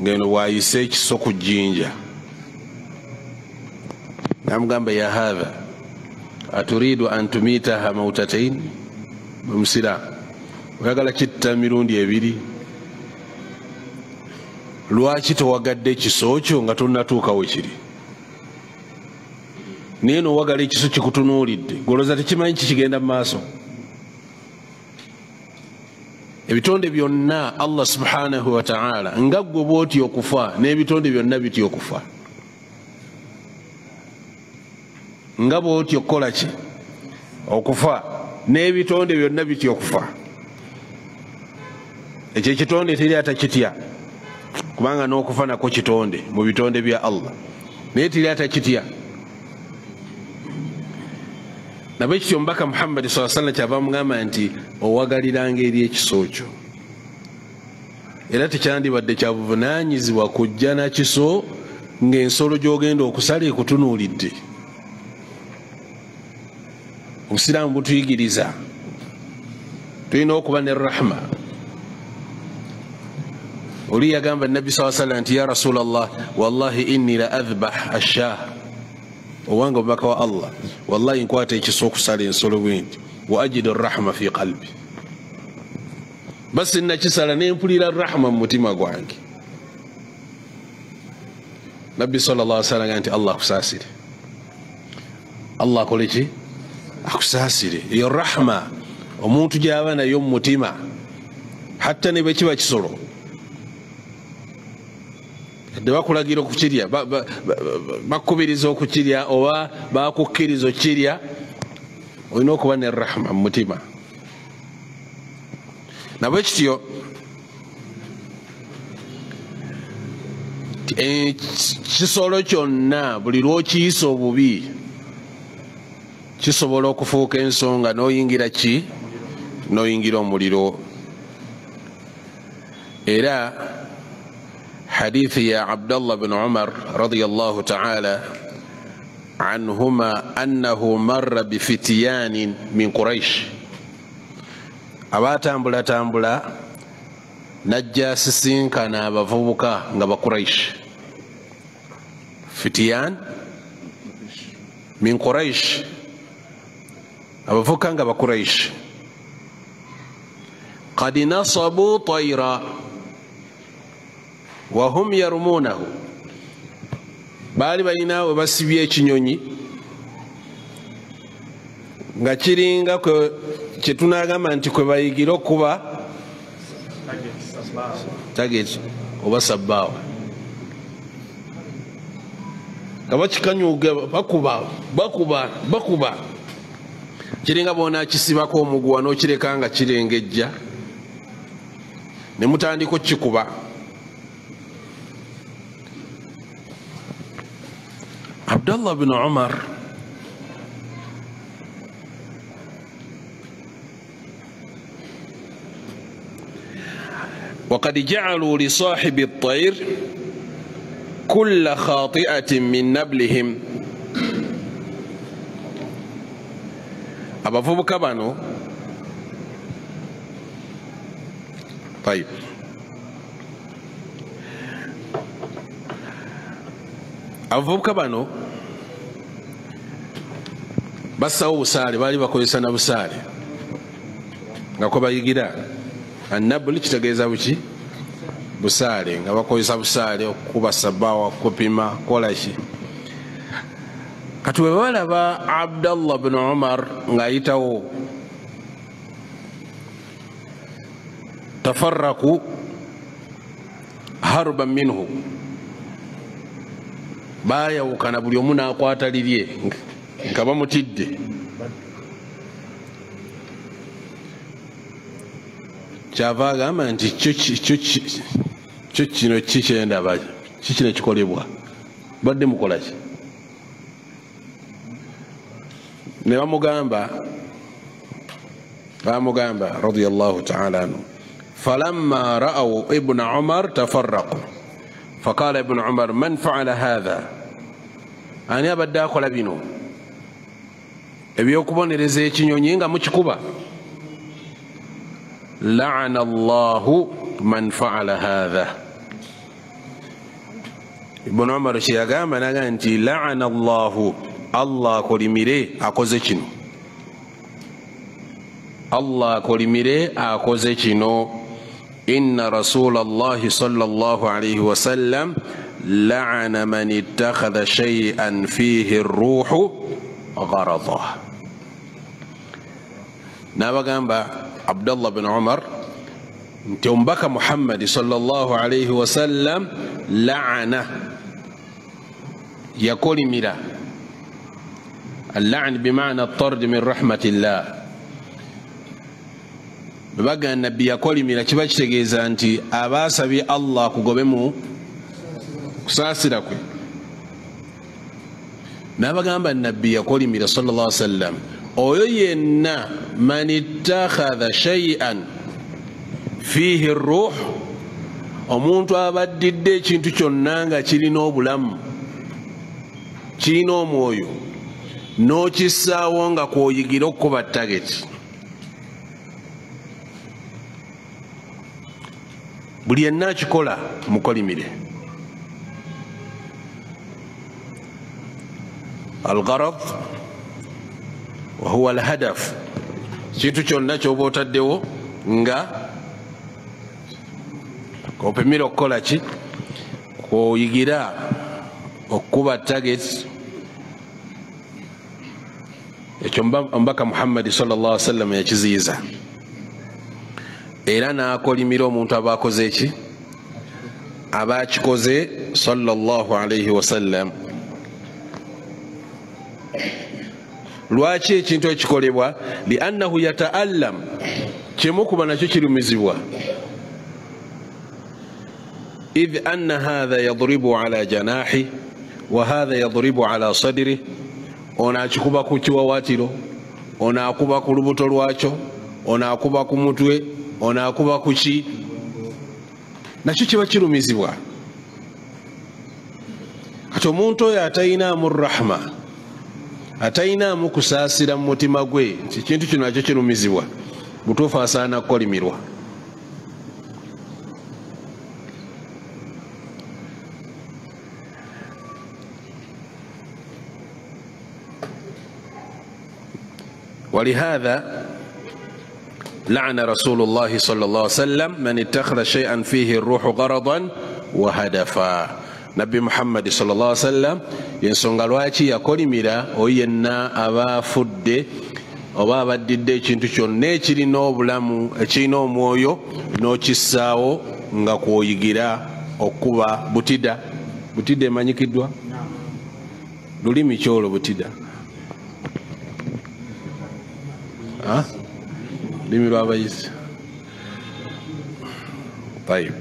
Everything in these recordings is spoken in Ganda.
ngeno waayise ekiso ku jjinja namugamba ya hadha aturidu an tumitaha mautatain omusiraamu oyagala kitta mirundi ebiri lwaki towagadde ekiso kyo nga tonnatuuka we kiri naye nowagala ekiso kikutunuulidde golooza tekimanyi kikigenda mu maaso ebitonde byonna Allah subhanahu wa ta'ala nga gwe bw'oti okufa n'ebitonde byonna bitya okufa nga bw'oti okukola ki okufa n'ebitonde byonna bitya okufa ekyo ekitonde teri atakitya kubanga n'okufa nako kitonde mu bitonde bya Allah naye teri atakitya nabwekityo omubaka Muhammad sallallahu alaihi wasallam kyava mugamba nti owagaliranga eri ekiso kyo era tekyandibadde kya buvunaanyizibwa kujja na kiso ng'ensolo gy'ogenda okusala ekutunuulidde. Obusiraamu butuyigiriza tulina okuba ne rahma. Oli yagamba Nabbi sallallahu alaihi wasallam nti ya Rasulallah wallahi inni la adhbah ashah owange omubaka wa Allah wallahi nkwata ekiso okusala ensolo bwenti wa ajidu rahma fi qalbi basi nakisala nempulira rahma mu mutima gwange. Nabbi sallallahu alaihi wasallam nti Allah akusasire, Allah akole ki akusasire. Iyo rahma omuntu gyaba nayo mu mutima hatta ne bwe kiba kisolo bakulagira okukirya bakubiriza okukirya oba bakukkiriza okukirya olina okuba ne rahma mu mutima. Nabwe kityo kisolo kyonna buli lwokiyisa obubi kisobola okufuuka ensonga n'oyingira ki n'oyingira omuliro. Era حديث يا عبد الله بن عمر رضي الله تعالى عنهما أنه مر بفتيان من قريش أباتامبلا تامبلا نجاسسين كان بفوبكا غبا قريش فتيان من قريش أبفوكا غبا قريش قد نصبوا طيرا وهم يرمونه bali balina we basibye ekinyonyi nga kiringa kye tunagamba nti kwe bayigira okuba target oba sabbaawa nga bakikanyuga bakuba kiringa bona kisibako omuguwa n'okireka nga kirengejja ne mutandika okikuba. عبد الله بن عمر وقد جعلوا لصاحب الطير كل خاطئة من نبلهم abavubuka bano طيب abavubuka bano bassawo busaale baali bakozesa na busaale nga kwe bayigira annabuli kitegeeza buki busaale nga bakozesa busaale okukuba sabbaawa kupima kolaki. kati bwe balaba Abdallah bin Umar ng'ayitawo tafarraku harban minhu bayawukana buli omu n'akwata lirye nga bamutidde. Kyava agamba nti kyo kino kikyendaba kikino kikolebwa badde mukola ki. Ne bamugamba radiyallahu ta'ala anhu falamma ra'aw ibn Umar tafarraqu faqala ibn Umar man fa'ala hadha ani abadde akola bino ebyokubonereza ekinyonyi nga mukikuba. la'ana Allahu man fa'ala hadha Ibn Umar kyeyagamba naga nti la'ana Allahu, Allah akolimire akoze kino, Allah akolimire akoze kino. Inna Rasulallahi sallallahu alayhi wa sallam la'ana man ittakhadha shay'an fihi ar-ruhu gharada. Nabagamba Abdullah bin Umar nti omubaka Muhammad sallallahu alayhi wa sallam la'ana yakolimira. Al-la'n bima'na at-tard min rahmatillah. Baga nabbi yakolimira kiba kitegeeza nti abaasabye Allah kugobemu kusaasira kwe. Nabagamba nabbi yakolimira sallallahu alayhi wa sallam oyo yenna man ittakhadha shay'an fihi ar-ruh, omuntu abaddidde ekintu kyonna nga kirina obulamu, kirina omwoyo, n'okissaawo nga kwoyigira okukuba tageti. Buli yenna akikola mukolimire. Al-gharad wa huwa al-hadaf, kintu kyonna kyoba otaddewo nga kopemira okukola ki, kwoyigira okukuba target. Ekyo omubaka Muhammad sallallahu alaihi wasallam yakiziyiza, era n'akolimira omuntu aba akoze eki, aba akikoze sallallahu alaihi wasallam. Lwaki ekintu ekikolebwa? Liannahu yata'allam, kimu kuba nakyo kirumizibwa. إذ أن هذا يضرب على جناحه وهذا يضرب على صدره. Onakikuba ku kiwawatiro, onakuba ku lubuto lwakyo, onakuba ku mutwe, onakuba ku ki, nakyo kiba kirumizibwa. Kati omuntu oyo atayinaamu rahma, atayinaamu kusaasira mu mutima gwe nti ekintu kino nakyo kirumizibwa, butuufu asaana kukolimirwa. ولهذا لعن رسول الله صلى الله عليه وسلم من اتخذ شيئا فيه الروح غرضا وهدفا. نبي محمد صلى الله عليه وسلم ينسونغ lwaki yakolimira oyenna abafudde oba abaddidde ekintu kyonna ekirina obulamu, ekirina omwoyo, n'okissaawo nga kwoyigira okuba butida. Butida emanyikiddwa? Lulimi kyolo butida. Limi lw'abayizi. طيب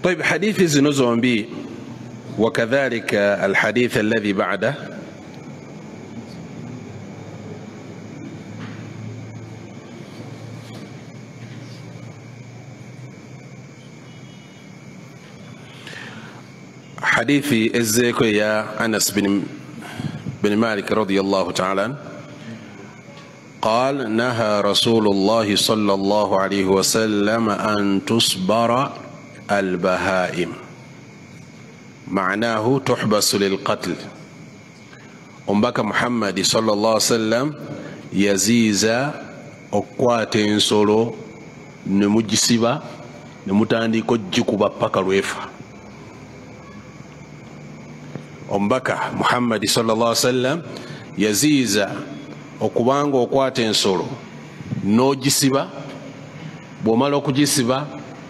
طيب حديث زنوزون بي وكذلك الحديث الذي بعده حديث الزيكو يا أنس بن مالك رضي الله تعالى عنه قال نهى رسول الله صلى الله عليه وسلم أن تصبر البهائم، معناه تحبس للقتل. أمبك محمد صلى الله عليه وسلم يزيز أقواتين سولو نمجسبا نمتاندي كجكوبا بكا الويفا. Ombaka Muhammad sallallahu alaihi wasallam yaziiza okubanga okwata ensolo n'ogisiba, bw'omala okugisiba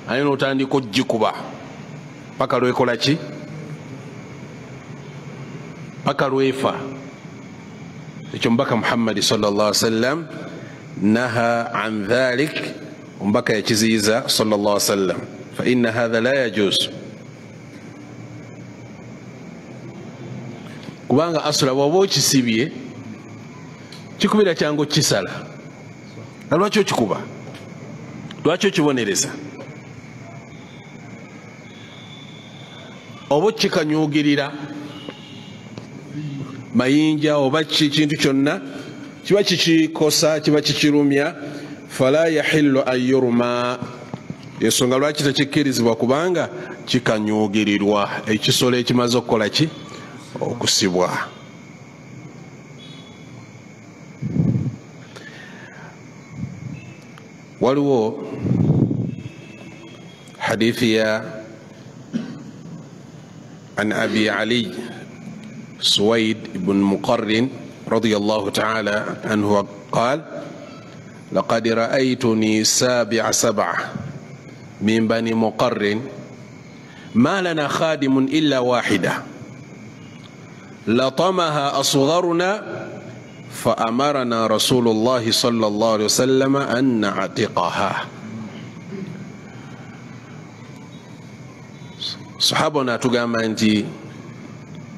aye n'otandika ogikuba paka lwekola ki, paka lwefa. Ekyo Ombaka Muhammad sallallahu alaihi wasallam naha an dhalik, Ombaka yakiziiza sallallahu alaihi wasallam, fa inna hadha la yajuz. Kubanga asula bw'oba okisibye kikubira kyangu kisala. Lwaki okikuba? Lwaki okibonereza? Oba okikanyugirira mayinja oba kintu kyonna kiba kikikosa kiba kikirumya fala yahillu an yurma ensonga lwaki tekikkirizibwa kubanga kikanyuugirirwa ekisolo ekimaze okukola ki okusibwa. waliwo hadithi ya an abi ali سويد بن مقرن رضي الله تعالى عنه قال لقد رأيتني سبع من بني مقرن ما لنا خادم إلا واحدة لطمها أصغرنا فأمرنا رسول الله صلى الله عليه وسلم أن نعتقها. صحابنا تقام أنتي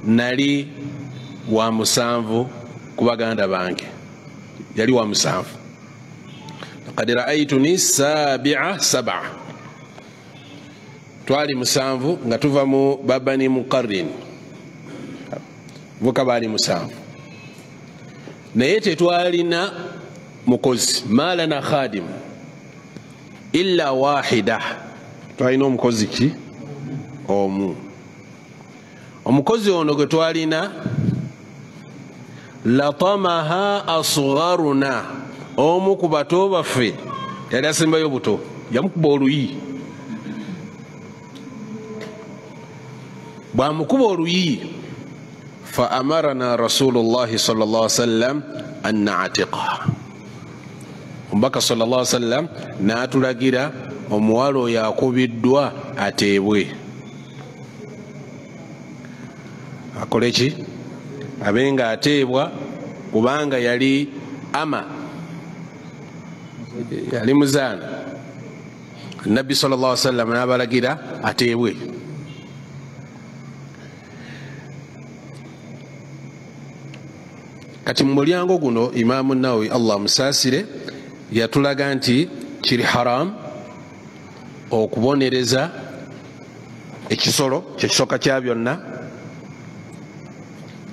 nali wa musanvu ku baganda bange yali wa musanvu. Laqad ra'aytuni sab'a twali musanvu nga tuva mu babani muqarrin vuka bali musanvu naye tetwalina mukozi malana khadim illa wahida twalina omukozi ki omu. omukozi ono gwe twalina latamaha asgharuna omu ku bato baffe yali asembayo buto yamukuba oluyi. bwamukuba oluyi fa amarana rasulullahi sallallahu alaihi wasallam an na'tiqa. omubaka sallallahu alaihi wasallam n'atulagira omuwala oyo akubiddwa ateebwe akole ki abenga ateebwa kubanga yali ama yali muzaana. nabbi sallallahu alaihi wasallam n'abalagira ateebwe. kati mu mulyango guno Imaamu Nawawi Allah musaasire yatulaga nti kiri haram okubonereza ekisolo kyekisooka kya byonna.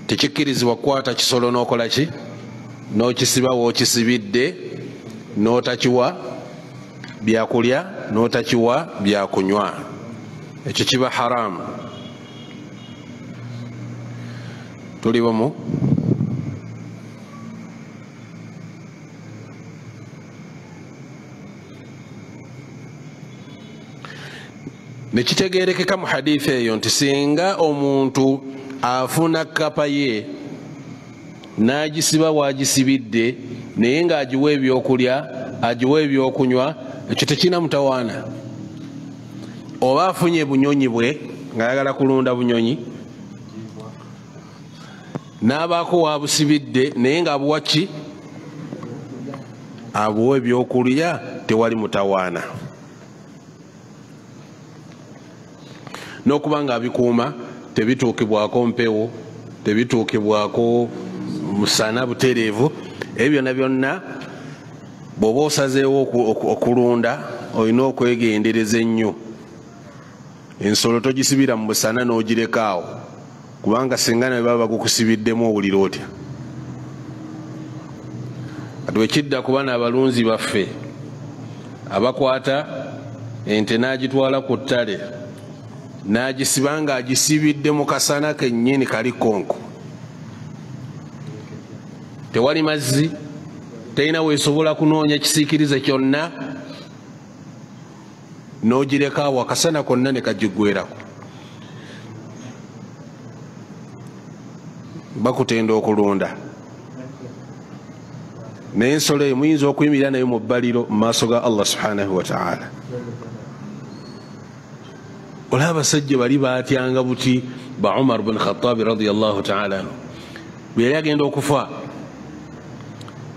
tekikkirizibwa kukwata kisolo n'okola ki n'okisiba wookisibidde n'otakiwa byakulya n'otakiwa byakunywa, ekyo kiba haramu. tuli bumu nekitegerekeka mu hadithi eyo nti singa omuntu afuna kapa ye n'agisiba waagisibidde naye ng'agiwa ebyokulya agiwa ebyokunywa, ekyo tekina mutawaana. oba afunye bunyonyi bwe ng'ayagala kulunda bunyonyi n'abaako waabusibidde naye ng'abuwa ki abuwa ebyokulya, tewali mutawaana. n'okuba nga abikuuma tebituukibwako mpewo, tebituukibwako musana butereevu, ebyo byonna byonna bw'oba osazeewo okulunda olina okwegendereza ennyo. ensolo togisibira mu busana n'ogireka awo, kubanga singa nawe baba bagukusibiddemu owulira otya. kati wekidda ku bano abalunzi baffe abakwata ente n'agitwala ku ttale n'agisiba nga agisibidde mu kasana kennyini kali konko, tewali mazzi, terina weesobola kunoonya kisiikirize kyonna, n'ogireka awo akasana konna ne kagigwerako. bakutenda okulunda. naye ensolo eyo muyinza okuyimirira nayo mu bbaliro mu maaso ga Allah subhanahu wa ta'ala. olaba abasajja bali baatyanga buti ba Umar bin Khattab radiyallahu ta'ala anhu bwe yali agenda okufa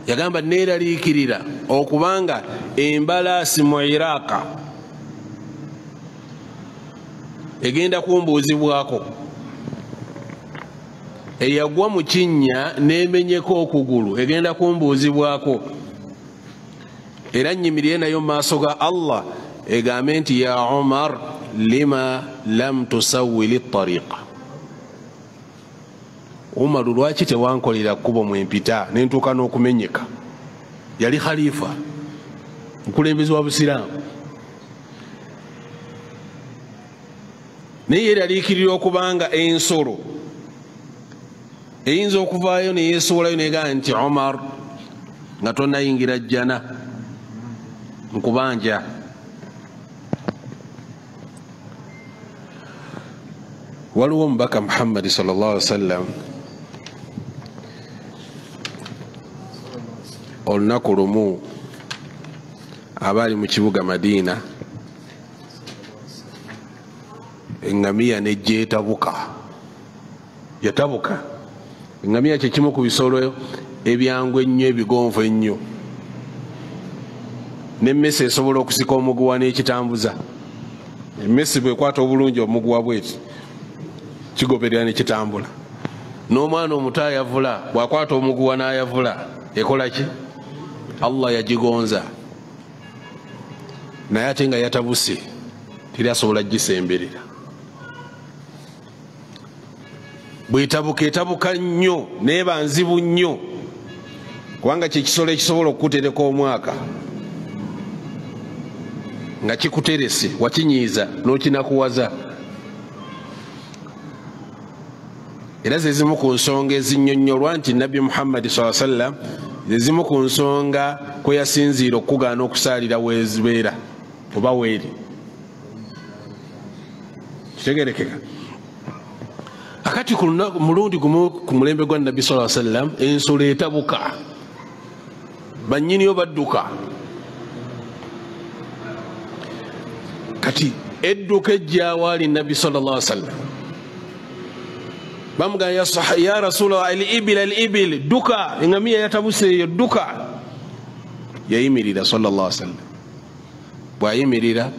yagamba neeraliikirira okubanga embalaasi mu Iraaqa egenda kumbuuzibwako, eyagwa mu kinnya n'emenyeko okugulu egenda kumbuuzibwako, era nyimirire nayo mu maaso ga Allah egambe nti ya Umar lima lam tusawwili ttariqa, Umar lwaki tewankolera kkubo mwempita nentuuka n'okumenyeka? Yali khalifa, mukulembeze wa Busiraamu, naye yeraliikirira okubanga ensolo eyinza okuvaayo neyesuulayo negamba nti Omar nga tonnayingira jjana nkubanja. Waliwo omubaka Muhammad sallallahu alaihi wasallam olunaku lumu abaali mu kibuga Madiina, engamiya nejja etabuka. Yatabuka. Engamiya kyekimu ku bisolo ebyangu ennyo ebigonvu ennyo, n'emmese esobola okusika omuguwa n'ekitambuza. Emmese bwekwata obulungi omuguwa bweti kigoberera nekitambula. N'omwana omuto ayavula bwakwata omuguwa n'ayavula ekola ki? Allah yagigonza, naye ate nga yatabuse teri asobola gisemberera. Bwetabuka etabuka nnyo neba nzibu nnyo, kubanga kyekisolo ekisobola okukutereka omwaka nga kikuterese wakinyiiza n'okinakuwaza. Era zezimu ku nsonga ezinnyonnyolwa nti Nabbi Muhammad sallallahu alaihi wasallam zezimu ku nsonga kwe yasinziira okugaana okusaalira wezibeera oba weeri. Kitegerekeka. Akati ku mulundi gumu ku mulembe gwa Nabbi sallallahu alaihi wasallam ensolo etabuka, bannyini yo badduka. Kati edduka ejja awaali Nabbi sallallahu alaihi wasallam, bamugamba ya Rasulallah al-ibil duka, engamiya yatabuse eyo duka. Yayimirira sallallahu alaihi wasallam. Bwayimirira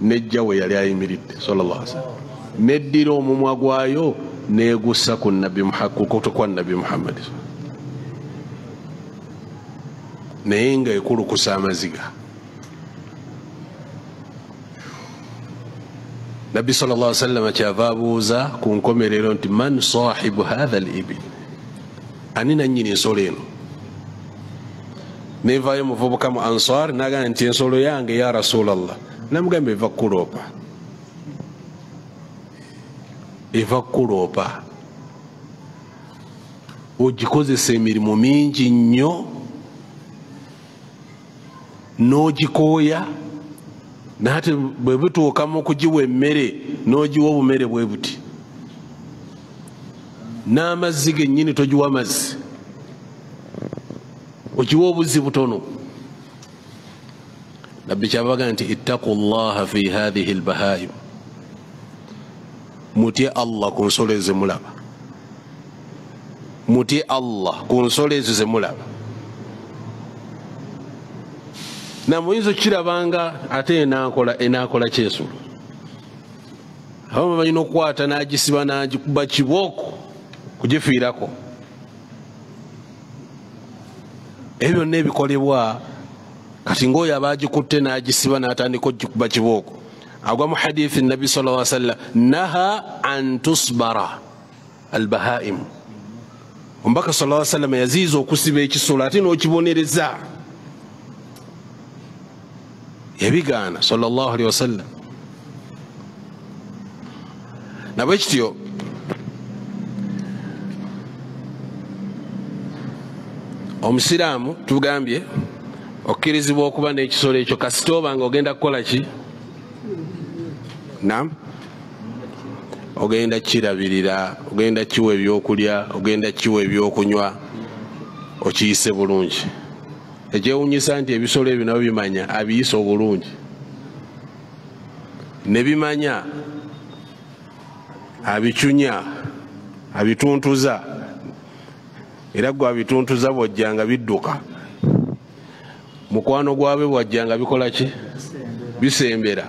nejja we yali ayimiridde sallallahu alaihi wasallam, neddira omumwa gwayo negussa ku Nabbi Muhammad, naye nga ekulukusa amaziga. Nabbi sallallahu alaihi wasallam kyava abuuza ku nkomerero nti man sahibu hadha al-ibil, ani nannyini ensolo eno? Nevaayo muvubuka mu Ansar nagamba nti ensolo yange ya Rasulallah. Namugamba eva kuloopa, eva kuloopa, ogikozesa emirimu mingi nnyo n'ogikooya, nate bwe butuuka mu kugiwa emmere n'ogiwa obumere bwe buti, n'amazzi gennyini togiwa mazzi, ogiwa obuzzi butono. Nabbi kyabaga nti ittaqullaha fi hadhihi albahaim, mutye Allah ku nsolo ezo mulaba, mutye Allah ku nsolo ezo ze mulaba. Namuyinza okirabanga ate enaakola kyensolo. Abamu balina okukwata n'agisiba n'agikuba kibooko kugifiirako. Ebyo byonna ebikolebwa kati ng'oyo aba agikutte n'agisiba n'atandika okugikuba kibooko. Agwa mu hadithi Nabbi sallallahu alaihi wasallam, naha an tusbara albahaim. Omubaka sallallahu alaihi wasallam yaziiza okusiba ekisolo ate n'okibonereza. Yabigaana sallallahu alaihi wasallam. Nabwe kityo omusiraamu tugambye okkirizibwa okuba n'ekisolo ekyo kasita oba nga ogenda kukola ki? Naam, ogenda kirabirira, ogenda kiwa ebyokulya, ogenda kiwa ebyokunywa, okiyise bulungi. Ekyewuunyisa nti ebisolo ebyo nabyo bimanya abiyisa obulungi, ne bimanya abicunya, abituntuza, era gwe abituntuza bw'ojjanga bidduka, mukwano gwabe bw'ojjanga bikola ki? Bisembera.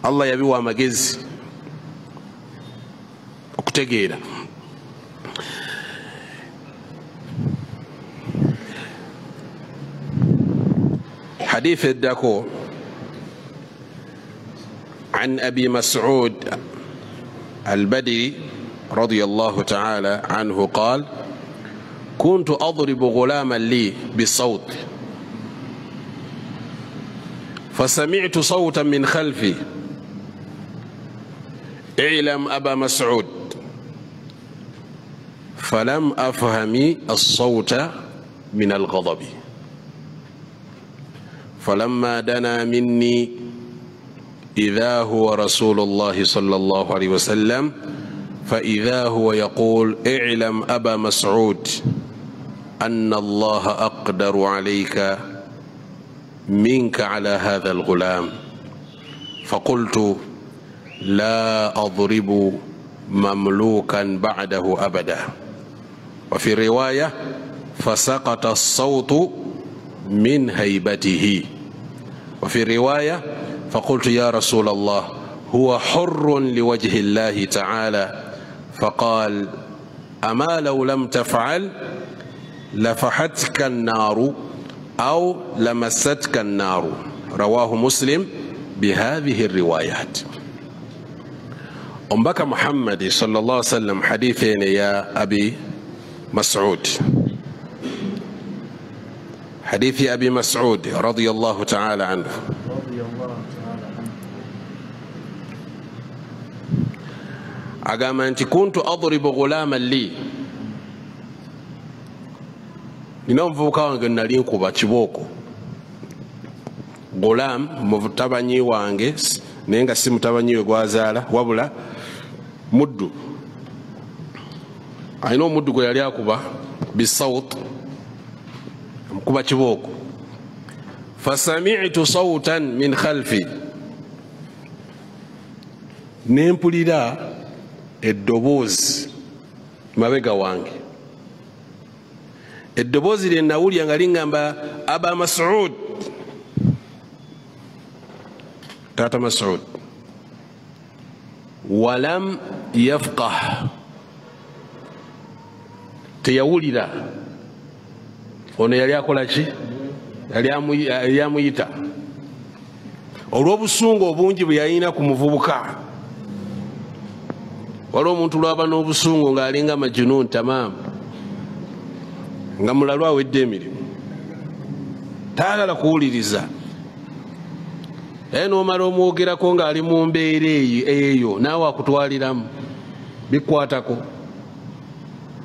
Allah yabiwa amagezi okutegeera. حديث الدكو عن أبي مسعود البدري رضي الله تعالى عنه قال: كنت أضرب غلاما لي بالصوت فسمعت صوتا من خلفي: اعلم أبا مسعود. فلم أفهم الصوت من الغضب، فلما دنا مني إذا هو رسول الله صلى الله عليه وسلم، فإذا هو يقول: اعلم أبا مسعود أن الله أقدر عليك منك على هذا الغلام. فقلت: لا أضرب مملوكا بعده أبدا. وفي رواية: فسقط الصوت من هيبته. وفي رواية: فقلت: يا رسول الله، هو حر لوجه الله تعالى. فقال: أما لو لم تفعل لفحتك النار أو لمستك النار. رواه مسلم بهذه الروايات. أمبك محمد صلى الله عليه وسلم حديثين يا أبي مسعود. حديث أبي مسعود رضي الله تعالى عنه. أقام أنت: كنت أضرب غلاما لي. Ninaomuvubuka wange nali nkuba kibooko. Gulam mutabanyi wange naye nga si mutabanyi we gwazaala wabula muddu. Alina omuddu gwe yali akuba bisawt, amukuba kibooko. Fasami'tu sawtan min khalfi. Nempulira eddoboozi mabega wange. Eddoboozi lye nawulya nga liŋŋamba: Aba Mas'ud, taata Mas'ud. Walam yafqah, teyawulira. Ono yali akola ki? Yali amuyita olw'obusungu obungi bwe yalina ku muvubuka. Waliwo omuntu lwaba n'obusungu ng'alinga majunun tamaamu, nga mulalwa awedde emirimu, taagala kuwuliriza. Naye n'omala omwogerako ng'ali mu mbeera eyo, naawe akutwaliramu, bikwatako,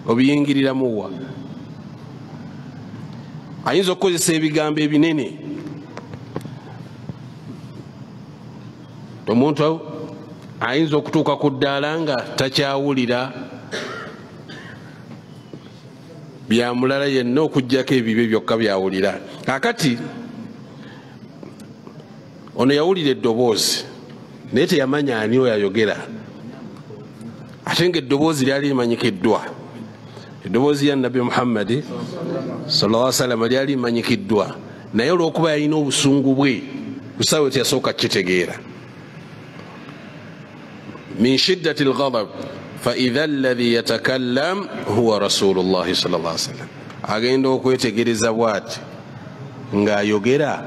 obiyingiriramu wa. Ayinza okukozesa ebigambo ebinene. Omuntu ayinza okutuuka ku ddaala nga takyawulira bya mulala yenna okuggyako ebibyo byokka byawulira. Kakati ono yawulira eddoboozi naye teyamanya ani oyo ayogera, ate nga eddoboozi lyali limanyikiddwa. Eddoboozi ya Nabbi Muhammadi sallallahu alaihi wasallam lyali limanyikiddwa, naye olw'okuba yalina obusungu bwe kusaawe teyasooka kitegeera. Min shiddati al-ghadab فإذا الذي يتكلم هو رسول الله صلى الله عليه وسلم. agenda okwetegereza bw'ati ng'ayogera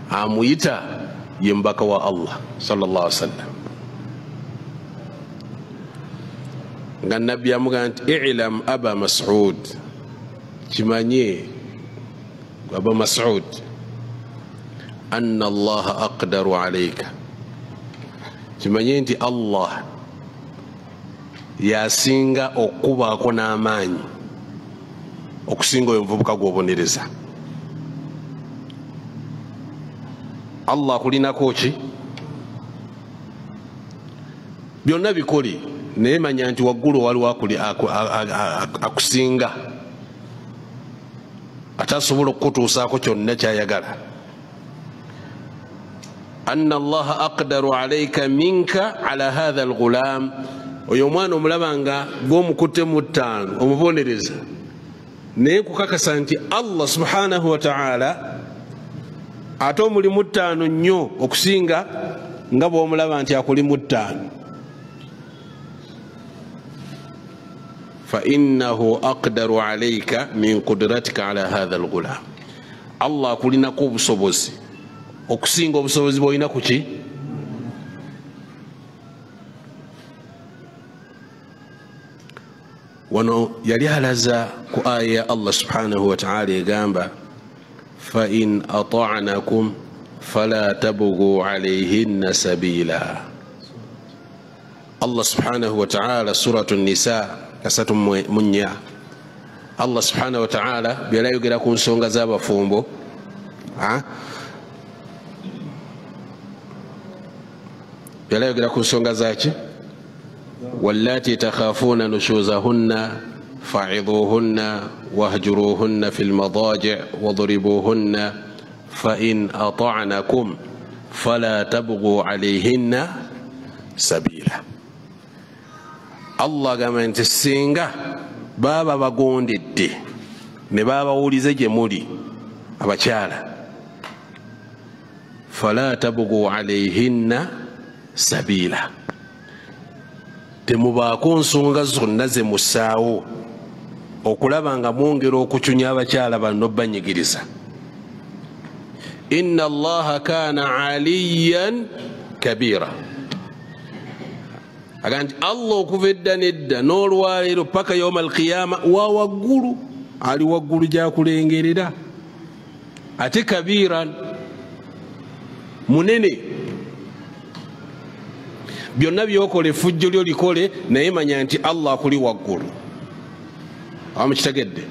amuyita ye mbaka wa Allah sallallahu alaihi wasallam. Nga nabbi amugamba nti: i'lam Aba Mas'ud, kimanye Aba Mas'ud, anna Allah aqdaru alayka, kimanye nti Allah yasinga okubaako n'amaanyi okusinga oyo omuvubuka gw'obonereza. Allah akulinako ki? Byonna bikoli, naye manya nti waggulu waliwo akusinga atasobola okukutuusaako kyonna kyayagala. Anna Allah aqdaru alayka minka ala hadha al-ghulam. Oyo omwana omulaba nga gw'omukutte mu ttaano omubonereza, naye kukakasa nti Allah subhanahu wa ta'ala ate omuli mu ttaano nnyo okusinga nga bw'omulaba nti akuli mu ttaano. Fa innahu aqdaru alayka min qudratika ala hadha al-ghulam. Allah akulinako obusobozi okusinga obusobozi bw'olina ku ki? wano yali alaza ku aya ya Allah subhanahu wa ta'ala egamba fa in ata'nakum fala tabghu alayhinna sabila. Allah subhanahu wa ta'ala suratu nisa kasatu munya Allah subhanahu wa ta'ala byalayogera ku nsonga z'abafumbo byalayogera ku nsonga zaki wallati takhafuna nushuzahunna fa'idhuhunna wahjuruhunna fil madaji' wadribuhunna fa in ata'nakum fala tabghu alayhinna sabila. Allah gamba nti singa baba bagondedde ne babawulize gye muli abakyala fala tabghu alayhinna sabila, temubaako nsonga zonna ze musaawo okulaba nga mwongera okucunya abakyala bano banyigiriza. inna allaha kana aliyan kabira. Aganti Allah okuva edda nedda n'olwaleero paka yawma alqiyama wa waggulu, ali waggulu gyakulengerera, ate kabiran munene. byonna byokola effujjo lyo likole naye manya nti Allah akuli waggulu. amukitegedde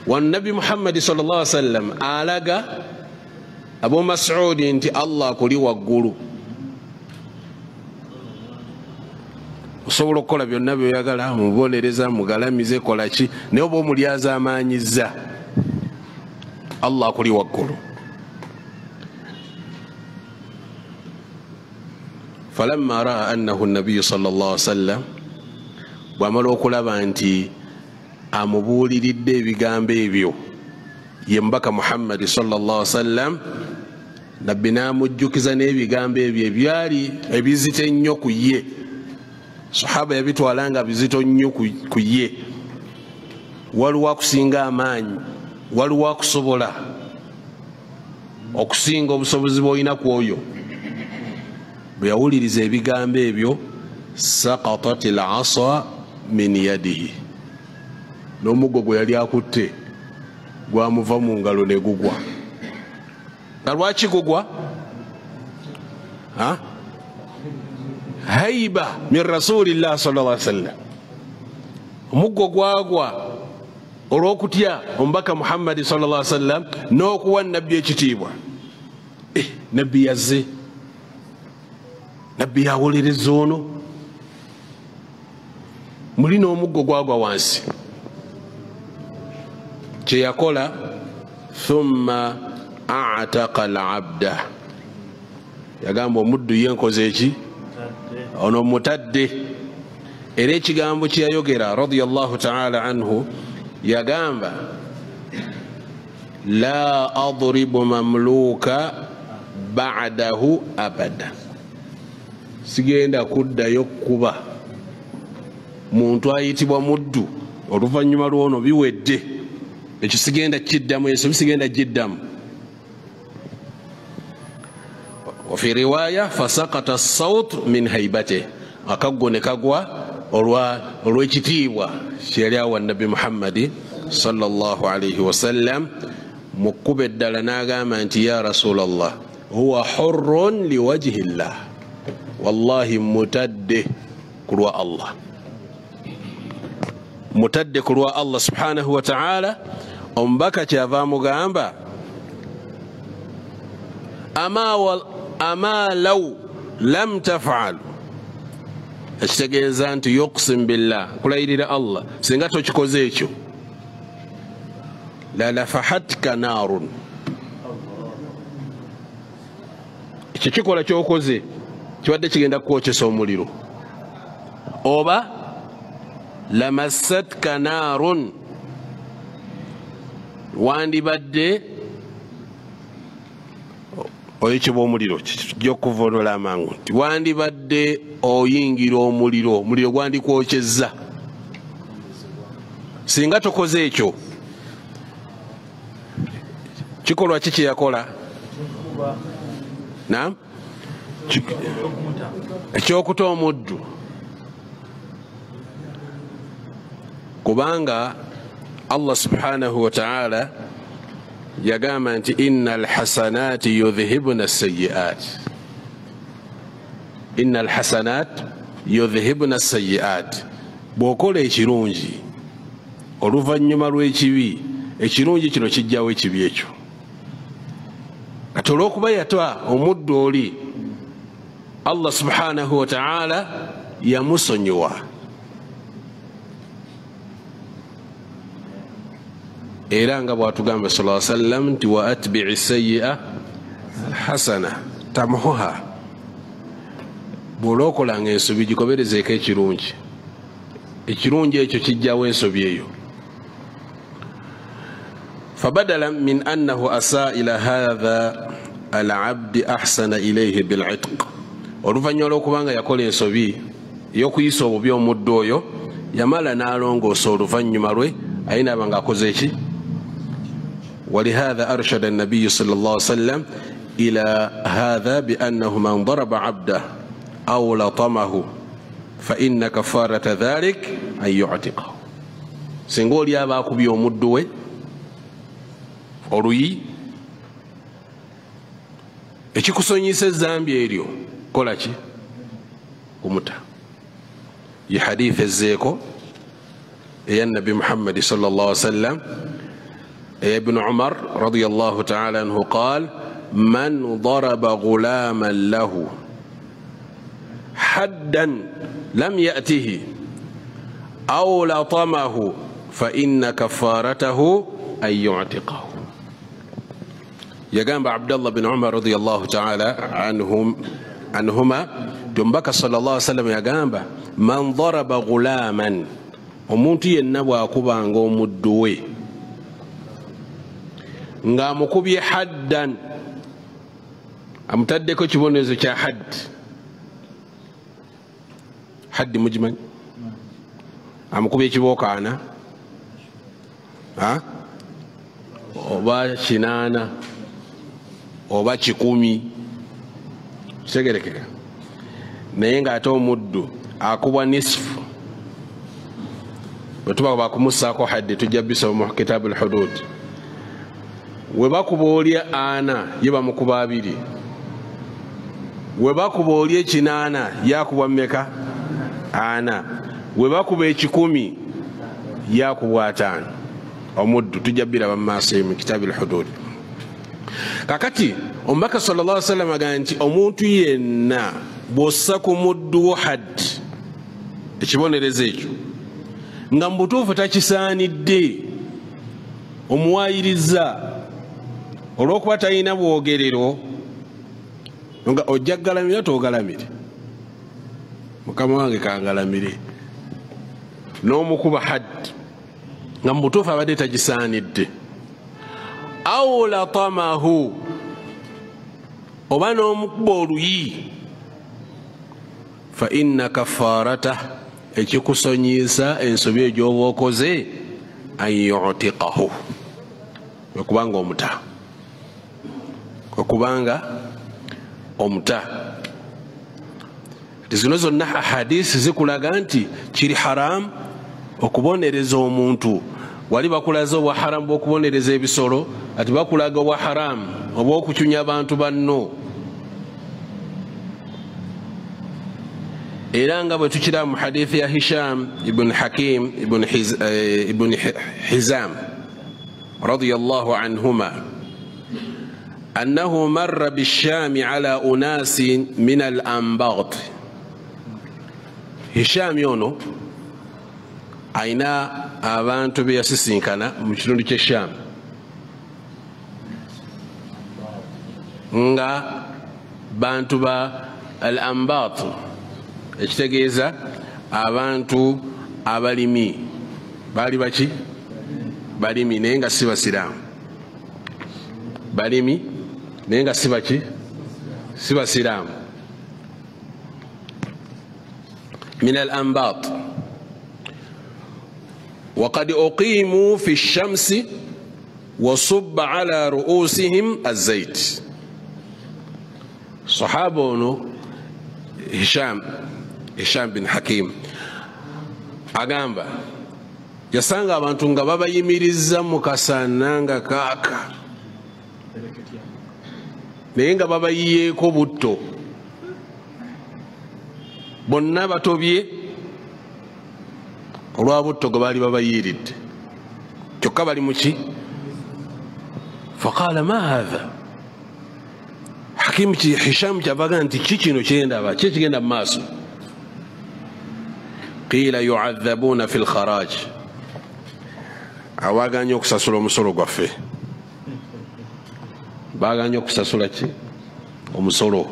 wano Nabi Muhammad sallallahu alaihi wasallam alaga Abu Mas'ud nti Allah akuli waggulu. osobola okukola byonna byoyagala, mubonereza, mugalamize, kola ki, naye oba omulyaza amaanyiza Allah akuli waggulu. falamma raa annahu nabiyyu sallallahu alaihi wasallam, bwamala okulaba nti amubuuliridde ebigambo ebyo ye mbaka Muhammad sallallahu alaihi wasallam, nabbi n'amujjukiza n'ebigambo ebyo ebyali ebizito ennyo ku ye. Sahaba yabitwalanga bizito nnyo ku ye. Waliwo akusinga amaanyi, waliwo akusobola okusinga obusobozi bw'olina ku oyo. bwe yawuliriza ebigambo ebyo saqatat al-asa min yadihi, n'omuggo gwe yali akutte gwamuva mu ngalo ne gugwa. nga lwaki gugwa? haiba min rasulillah sallallahu alaihi wasallam. omuggo gwagwa olw'okutya omubaka Muhammad sallallahu alaihi wasallam n'okuwa nabbi ekitiibwa. nabbi yazze, nabbi yawolereza ono, muli n'omuggo gwagwa wansi. kye yakola thumma a'taqa al-abda, yagamba omuddu ye nkoze eki ono mutadde. era ekigambo kye yayogera radiyallahu ta'ala anhu yagamba la adribu mamluka ba'dahu abada, sigenda kuddayo kuba muntu ayitibwa muddu oluvannyuma lwono biwedde. ekyo sigenda kiddamu, ensobi sigenda giddamu. wafi riwaya fasaqata as-sawt min haibate, akaggo ne kagwa olw'ekitiibwa kyeyali awa nabbi Muhammadi sallallahu alaihi wasallam. mukkube eddala n'agamba nti ya rasulallah huwa hurrun liwajhi llah, wallahi mutadde ku lwa Allah, mutadde ku lwa Allah subhanahu wa ta'ala. omubaka kyava mugamba ama law lam taf'al, ekitegeeza nti yuqsim billah, kulayirira Allah, singa tokikoze ekyo la lafahatka naarun, ekyo kikola kyokoze kibadde kigenda kukwokesa omuliro. oba lamassatka naarun, wandibadde oyekibwa omuliro, kijja okuvonola amangu nti wandibadde oyingira omuliro, omuliro gwandikwokyezza. singa tokoze ekyo, kikolwa ki kyeyakola? ekyokuta omuddu. kubanga Allah subhanahu wa ta'ala yagamba nti innal hasanati yudhhibuna as-sayyi'at, innal hasanat yudhhibuna as-sayyi'at. Bw'okola ekirungi oluvannyuma lw'ekibi, ekirungi kino kijjawo ekibi ekyo. Kati olw'okuba yatwa omuddu oli, Allah subhanahu wa ta'ala yamusonyiwa. Era nga bw'atugamba sallallahu alayhi wa sallam nti wa atbi'i sayyi'a hasana tamhuha. Bw'olookolanga ensobi gikomerezeeko ekirungi, ekirungi ekyo kijjawo ensobi eyo. Fabadala min annahu asa ila hadha al-abdi ahsana ilayhi bil-'itq. Oluvannyuma lw'okubanga yakola ensobi ey'okuyisa obubi omuddu oyo, yamala n'alongoosa oluvannyuma lwe ayinaaba ng'akoze eki? ولهذا أرشد النبي صلى الله عليه وسلم إلى هذا بأنه من ضرب عبده أو لطمه فإن كفارة ذلك أن يعتقه. سنقول يا باكو بيوم الدوي oluyi ekikusonyisa ezambi eryo kola ki? Kumuta. Ye hadith ezzeeko eya Nabi Muhammad sallallahu alaihi wasallam ابن عمر رضي الله تعالى عنه قال من ضرب غلاما له حدا لم يأته أو لطمه فإن كفارته أن يعتقه. يقام عبد الله بن عمر رضي الله تعالى عنهما جنبك صلى الله عليه وسلم يقام من ضرب غلاما ومنتي النبوة كبانغو مدوي nga amukubye haddan, amutaddeko kibonerezo kya haddi mugimanyi, amukubye ekibookaana oba kinaana oba 10 kitegerekeka, naye ng'ate omuddu akubwa nisfu. bwe tuba bakumusaako haddi tujja bisoma mu kitabu al-hudud. Webakuba olya 4 ye bamukuba 2, webakuba olya 8 yakubwa mmeka? 4, webakuba 10 yakubwa 5. Omuddu tujja biraba mu maaso mu kitabu al-hudud. Kakati omubaka sallallahu alaihi wasallam agamba nti omuntu yenna bw'ossa ku muddu haddi, ekibonerezo ekyo nga mu butuufu takisaanidde, omuwaayiriza olw'okuba talina bwogerero, nga ojja galamira togalamire, mukama wange kangalamire, n'omukuba haddi nga mu butuufu abadde tagisaanidde. Aw latamahu, oba n'omukuba oluyi, fa inna kafarata, ekikusonyiisa ensobi egyoba okoze, an yu'tiqahu, okubanga omuta, okubanga omuta. Zino zonna hadisi zikulaga nti kiri haramu okubonereza omuntu. Wali bakulaza obwa haramu bw'okubonereza ebisolo, ati bakulaga obwa haramu obw'okucunya abantu banno. Era nga bwe tukira mu hadithi ya Hisham ibn Hakim ibn Hizam radiyallahu anhuma أنه مر بالشام على أناس من الأنباط. هشام يونو أين abantu beyasisinkana mu kitundu ky'Esham nga bantu ba al-Anbat, ekitegeeza abantu abalimi. Bali baki? Balimi naye nga si basiraamu. Balimi naye nga si baki? Si basiraamu. min al-Anbat وقد أقيموا في الشمس وصب على رؤوسهم الزيت. صحابون هشام بن حكيم أغامبا yasanga abantu nga babayimiriza mu kasana nga kaaka naye nga babayiyeeko butto bonna batobye olwa butto gwe baali babayiiridde kyokka bali muki faqala ma hatha Hakim Hisham kyavaga nti kikino kyendaba kyekigenda mu maaso qila yu'adhabuna fi lkharaj awaganye okusasula omusolo gwaffe baganye okusasula ki omusolo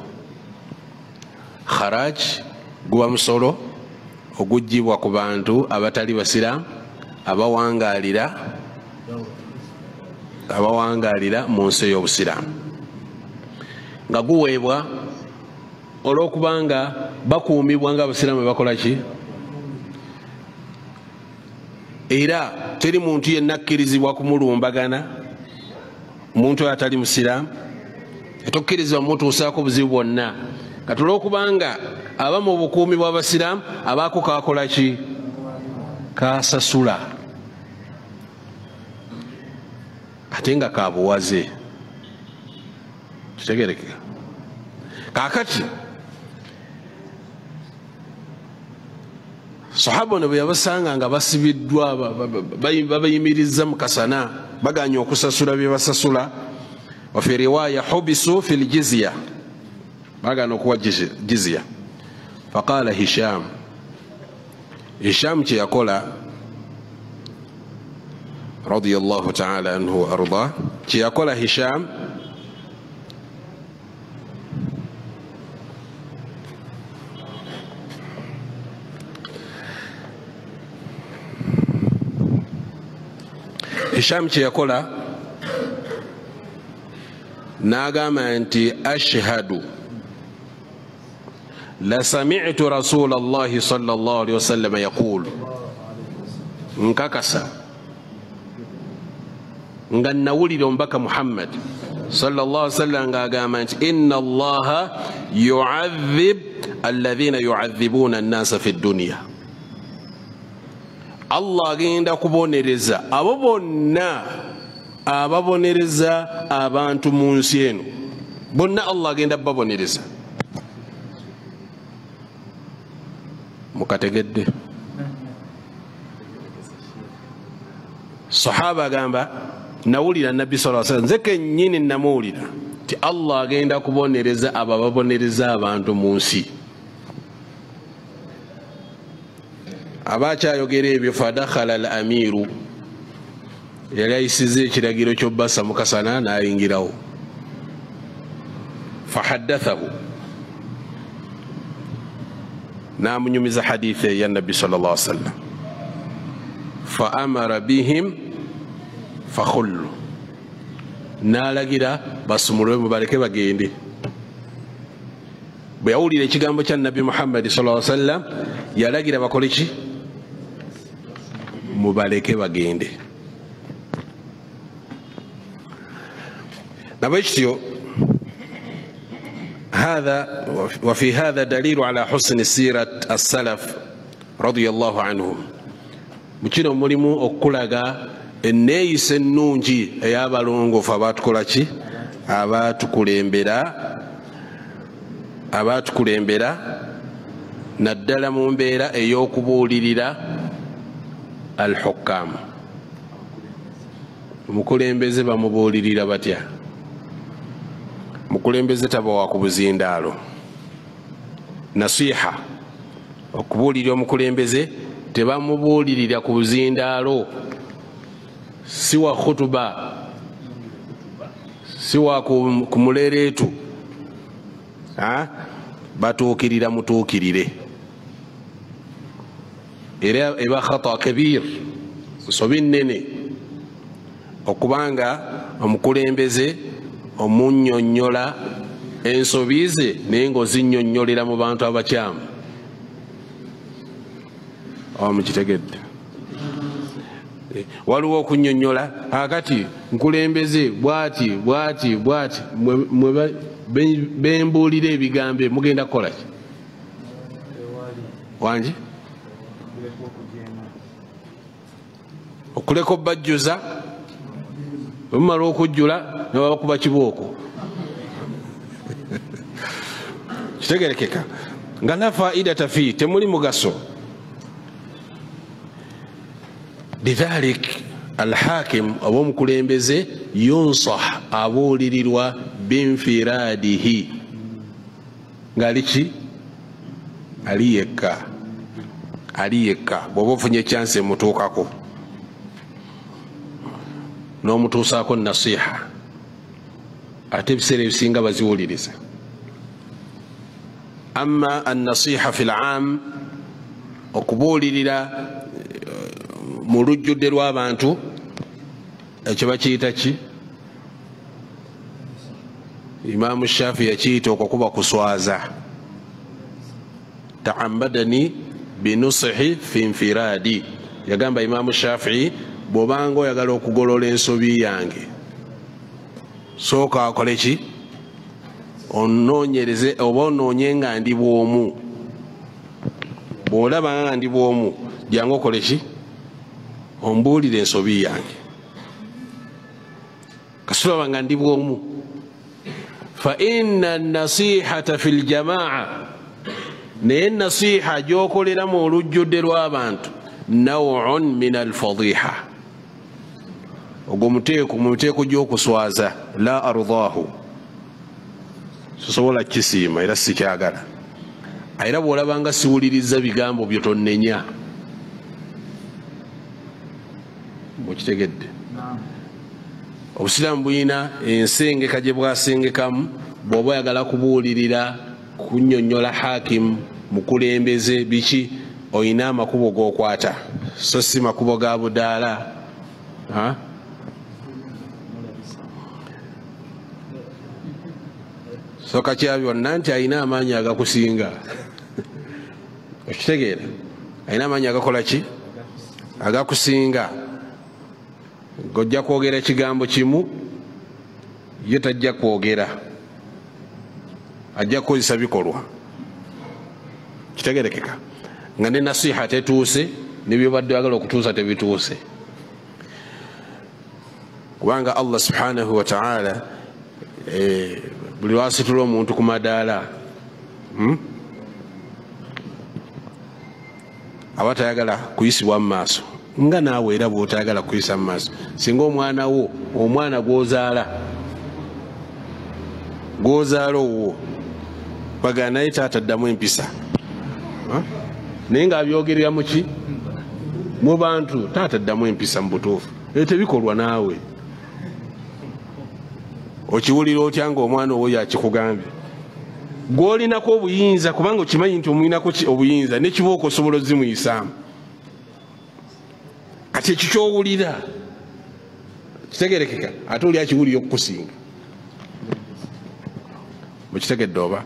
kharaj guba musolo ogujjibwa ku bantu abatali basiramu abawangalira mu nsi ey'obusiramu nga guweebwa olw'okubanga bakuumibwa nga abasiraamu bakola ki era teri muntu yenna akkirizibwa kumulumbagana muntu oyo atali musiraamu etokkirizibwa mutuusaako buzibu bwonna kati olw'okubanga aba mu bukuumi bw'abasiraamu abaako kakola ki kasasula ate nga kabuwaze kitegerekeka kakati sahaba ne bwe yabasanga nga basibiddwa babayimiriza mu kasana baganya okusasula bye basasula wa fi riwaya hubisu fi ljizya bagana okuwa jizya faqala Hisham kye yakola radiyallahu ta'ala anhu wa arda kye yakola Hisham kye yakola n'agamba nti ashhadu la sami'tu rasulallahi sallallahu alaihi wasallam yaqul nkakasa nga nawulira omubaka Muhammad sallallahu alaihi wasallam ng'agamba nti inna allaha yu'adhib alladhina yu'adhibuna an-nasa fi dunya Allah agenda kubonereza abo bonna ababonereza abantu mu nsi eno bonna Allah agenda babonereza mukategedde sahaba agamba nawulira nabbi sallallahu alaihi wasallam nze kennyini namuwulira ti Allah agenda kubonereza abo ababonereza abantu mu nsi abakyayogera ebyo fadakhala al amiru yali ayisiza ekiragiro ky'obbasa mukasana n'ayingirawo fahaddathahu n'amunyumiza hadithi eya nabbi sallallahu alaihi wasallam fa amara bihim fakhullu n'alagira basumulwe mubaleke bagende bwe yawulira ekigambo kya nabbi Muhammad sallallahu alaihi wasallam yalagira bakole ki mubaleke bagende nabwekityo هذا وفي هذا دليل على حسن سيرة السلف رضي الله عنهم مكينو موليمو okulaga enneeyisa ennungi ey'abalongoofu abaatukolaki abaatukulembera naddala mu mbeera ey'okubuulirira al hukam omukulembeze bamubuulirira batya mukulembeze taba wa ku buzindaalo nasiha okubuulirira omukulembeze tebamubuulirira ku buzindaalo si wa khutuba si wa ku mulereetu batuukirira mutuukirire era eba khata kabir nsobi nnene okubanga omukulembeze omunnyonnyola ensobi ze naye ng'ozinnyonnyolera mu bantu abakyamu mukitegedde waliwo okunnyonnyola akati nkulembeze bwati bembuulira ebigambo mugenda kukola ki wangi okuleka bajjuza bamala okujjula ne babakuba kibooko kitegerekeka nga la faidata fi temuli mugaso. lidhalik alhakim oba omukulembeze yunsah abuulirirwa binfiradihi ngaaliki ali yekka bw'oba ofunye chance emutuukako n'omutuusaako nasiha ate ebiseera ebisinga baziwuliriza. amma annasiha fi lam okubuulirira mu lujjudde lw'abantu ekyo bakiyita ki? Imaamu Shaafi yakiyita okukuba kuswaza. ta'ammadani binusihi fi infiradi yagamba Imaamu Shaafi bw'obanga oyagala okugolola ensobi yange sooka akole ki? Onoonyereze oba onoonye nga ndi bw'omu. bw'olaba nga ndi bw'omu jangu okole ki? Ombuulire ensobi yange kasulaba nga ndi bw'omu. fa inna nasihata fi ljamaa naye nasiha gyokolera mu olujjudde lw'abantu nawun min alfadiha ogwo muteeko gy'okuswaza la ardaahu sosobola kisiima era sikyagala. era bw'olabanga siwuliriza bigambo byo tonnenya. mukitegedde obusiraamu buyina ensengeka gye bwasengekamu. bw'oba oyagala kubuulirira kunnyonnyola hakimu mukulembeze biki oyina amakubo g'okwata so si makubo ga budaala. soka kya byonna nti alina amaanyi agakusinga. okitegeera alina amaanyi agakola ki? agakusinga. gojja kwogera kigambo kimu ye tajja kwogera ajja kukozesa bikolwa. kitegerekeka nga ne nasiha tetuuse nebyobadde oyagala okutuusa tebituuse. kubanga Allah subhanahu wa ta'ala buli lwasitula omuntu ku madaala aba tayagala kuyisibwa mu maaso nga naawe era bw'otayagala kuyisa mu maaso. singa omwana wo omwana gw'ozaala owwo bagana naye taata ddamu empisa naye ng'abyogerera mu ki? mu bantu taata ddamu empisa mu butuufu. tebikolwa naawe okiwulira otya nga omwana owo yakikugambye gw'olinako obuyinza kubanga okimanyi nti omwinako obuyinza nekibooko osobola ozimuyisaamu. kati ekyo kyowulira kitegerekeka ate oli akiwulira okukusinga. mukitegedde oba?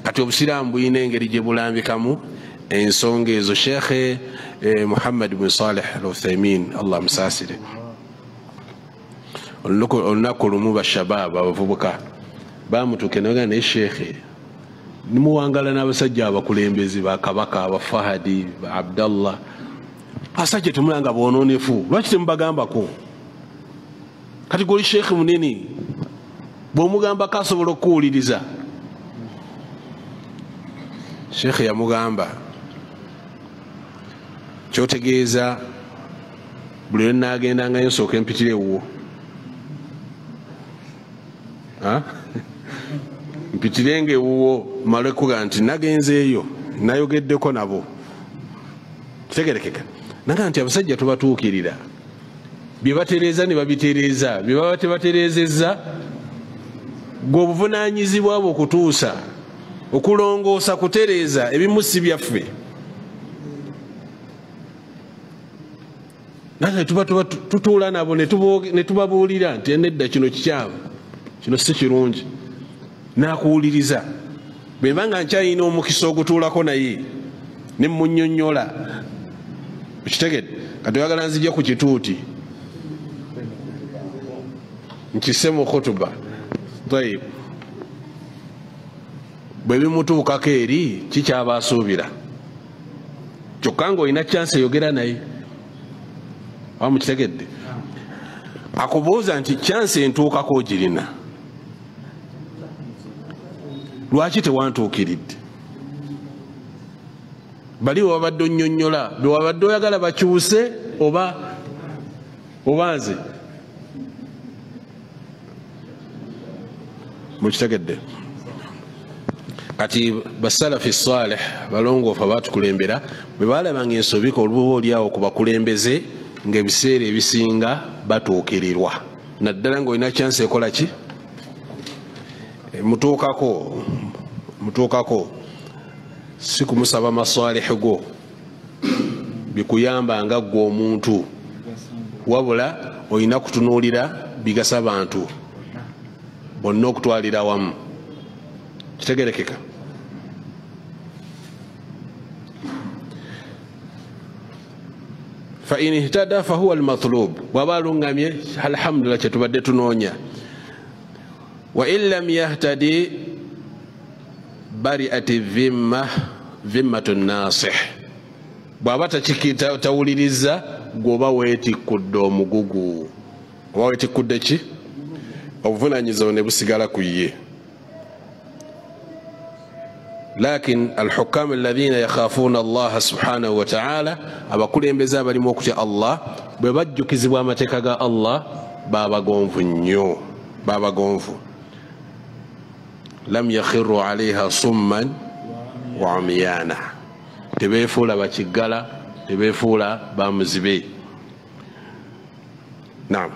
kati obusiraamu buyina engeri gye bulambikamu ensonga ezo. Sheikh Muhammad bin Salih al-Uthaymin Allah musaasire olunaku lumu bashabaaba abavubuka bamutuuke naga naye sheekhe nimuwangala n'abasajja abakulembezi ba kabaka aba Fahadi ba Abdallah asajja temulanga boononefu lwaki temubagambako? kati goli sheekhe munene bw'omugambako asobola okuwuliriza. sheekhe yamugamba kyotegeeza buli lwe naagendangayo nsooka empitire ewuwo mpitirenga ewuwo male kuga nti nagenzeeyo nayogeddeko nabo. kitegerekeka naga nti abasajja tubatuukirira bye batereeza ne babitereeza bye baba tebatereezezza gwe obuvunaanyizibwa bwe okutuusa okulongoosa kutereeza ebimu si byaffe. naye tuba tutuula nabo ne tubabuulira nti nedda kino kikyamu kino si kirungi nakuwuliriza. bweba nga nkyalina omukisa ogutuulako naye ne munnyonnyola. okitegedde kati oyagala nzija ku kituuti nkisse mu khutuba tayib bwe bimutuukako eri kikyaba asuubira kyokka ng'olina chance eyogera naye wamukitegedde akubuuza nti chance entuukako ogirina lwaki tewantuukiridde bali wabadde onnyonnyola bewabadde oyagala bakyuse oba nze mukitegedde kati basalafi salih balongoofu abatukulembera bwe balabanga ensobika olububa oliawo ku bakulembeze ng'ebiseera ebisinga batuukirirwa naddala ng'olina chance ekola ki mutuukako si kumusaba masalihi go bikuyamba nga ggwe omuntu wabula olina kutunuulira bigasa bantu bonna okutwalira wamu kitegerekeka fa in ihtada fahuwa almatlub bwaba alungamye alhamdulillah kyetubadde tunoonya wa in lam yahtadi bari'ati dhimmatu nasih bwaba tawuliriza gwoba weetikkudde omugugu oba weetikkudde ki obuvunanyizibwa ne busigala ku ye lakin alhukam alladhina yakhafuna allaha subhanahu wa ta'ala abakulembeze abalimu okutya allah bwe bajjukizibwa amateeka ga allah babagonvu nnyo babagonvu lam yakhiru alaiha summan wa umyana tebeefuula bakiggala tebeefuula bamuzibe naam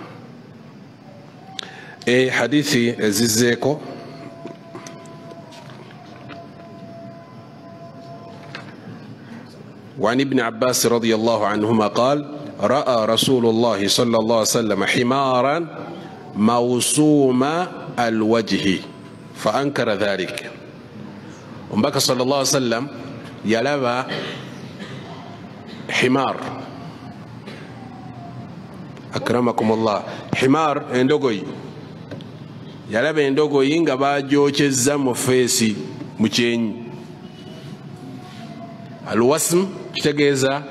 hadithi ezizzeeko وعن ابن عباس رضي الله عنهما قال رأى رسول الله صلى الله عليه وسلم حمارا موسوم الوجه فأنكر ذلك ومبكى صلى الله عليه وسلم يلبى حمار أكرمكم الله حمار اندوغوي يلبى اندوغوي nga bajocheza mu face mu kyenyi alwasm kitegeeza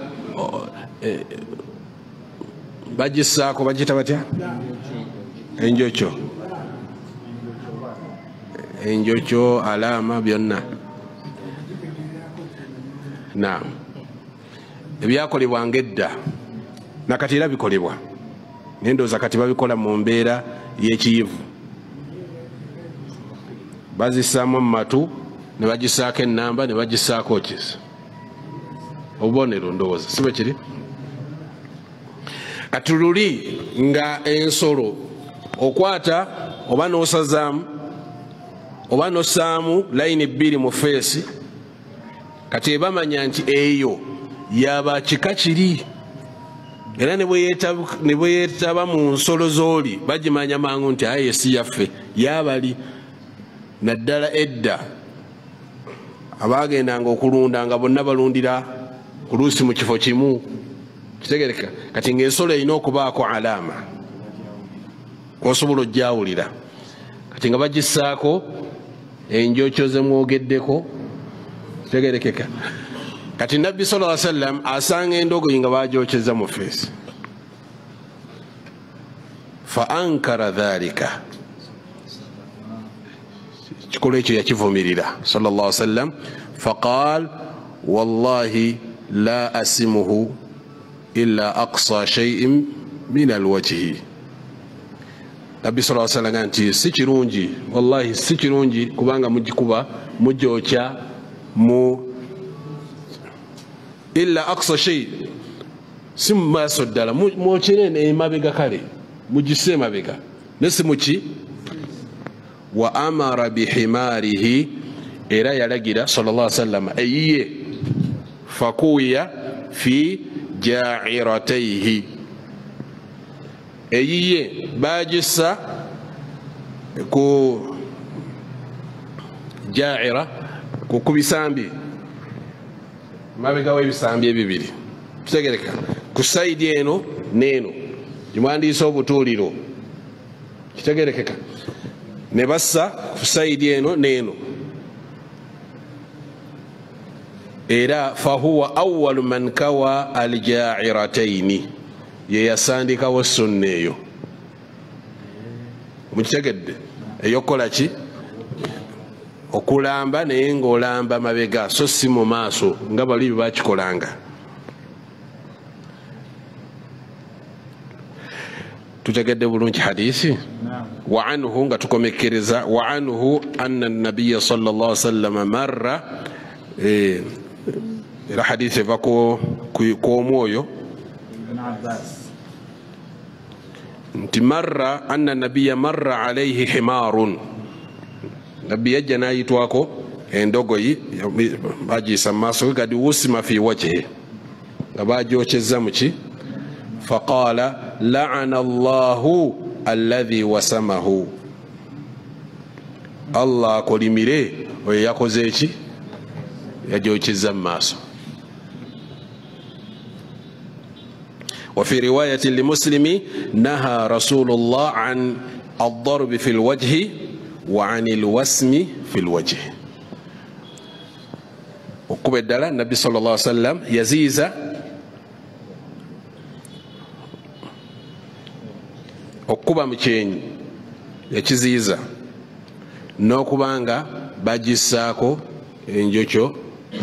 bagisaako bagita batya enjokyo alama byonna naam ebyakolebwanga edda nakati era bikolebwa nendooza kati babikola mu mbeera y'ekiyivu bazisaamu mu matu ne bagisaako ennamba ne bagisaako kisa obubonero ndowooza sibe kiri kati luli nga ensolo okwata oba n'osazaamu oba n'ossaamu layini bbiri mu feesi kati ebamanya nti eyo yaba kika kiri era ne bwe yeetaba mu nsolo z'oli bagimanya mangu nti aye si yaffe yabali naddala edda abaagendanga okulunda nga bonna balundira kuluusi mu kifo kimu kitegereka kati ng'ensolo erina okubaako alaama osobola ojjawulira kati nga bagissaako enjokyo ze mwogeddeko kitegerekeka kati nabbi sallallahu alaihi wasallam asanga endogoyi nga bajokyeza mu feesi fa ankara dhalika kikolo ekyo yakivumirira sallallahu alaihi wasallam faqal wallahi la asimuhu illa aqsa shay'in min alwajhi nabbi sallallahu alaihi wasallam nti si kirungi wallahi si kirungi kubanga mugikuba mujokya mu illa aqsa shay si maaso ddala mwokere emabega kale mugise emabega nesi muki wa amara bihimarihi era yalagira sallallahu alaihi wasallam eyiye fakuya fi ja'iratayhi eyiye bajisa ku ja'ira ku bisambi mabega w'ebisambi ebibiri kitegereka ku saidi eno neeno gimwandiisa obutuuliro kitegerekeka ne bassa ku saidi eno neeno era fahuwa awwalu man kawa alja'irataini ye yasandikawo sunna eyo mukitegedde eyokukola ki okulamba naye ng'olamba mabega so si mu maaso nga bali bye bakikolanga. tutegedde bulungi hadisi. wa anhu nga tukomekereza wa anhu anna nabiya sallallahu alaihi wasallam marra era hadisi eva kw'omwoyo nti marra anna nabiya marra alayhi himarun, nabbi yajja nayitwako endogoyi bagiyisa mu maaso gadi wusima fi wajhi nga bagyokyezza muki faqala la'ana allahu alladhi wasamahu, allah akolimire oyo yakoze eki yagyokyezza mu maaso. وفي رواية لمسلم نهى رسول الله عن الضرب في الوجه وعن الوسم في الوجه. وكما قال النبي صلى الله عليه وسلم يزيز okuba mukyenyi yakiziiza n'okubanga bagissaako enjokyo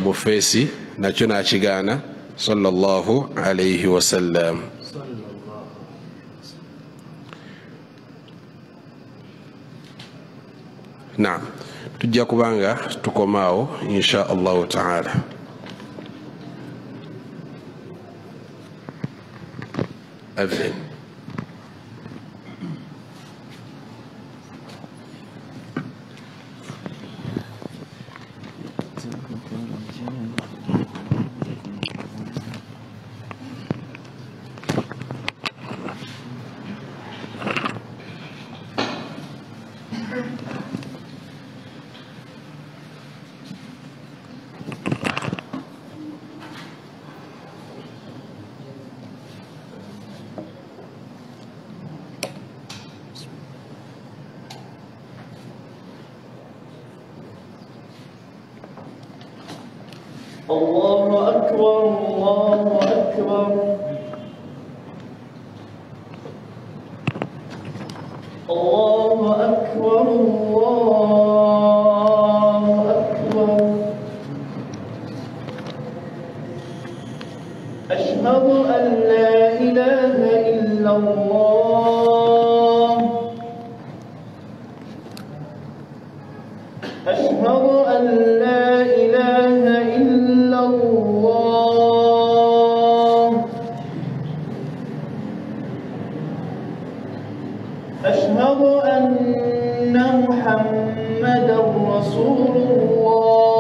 mu feesi nakyo nakigaana sallallahu alayhi wasallam. Naam, tujja kubanga tukomaawo insha allahu taala. Adhin. الله أكبر الله أكبر الله أكبر الله أكبر. أشهد أن لا إله إلا الله. أشهد أن لا إله إلا الله. أشهد أن محمدا رسول الله.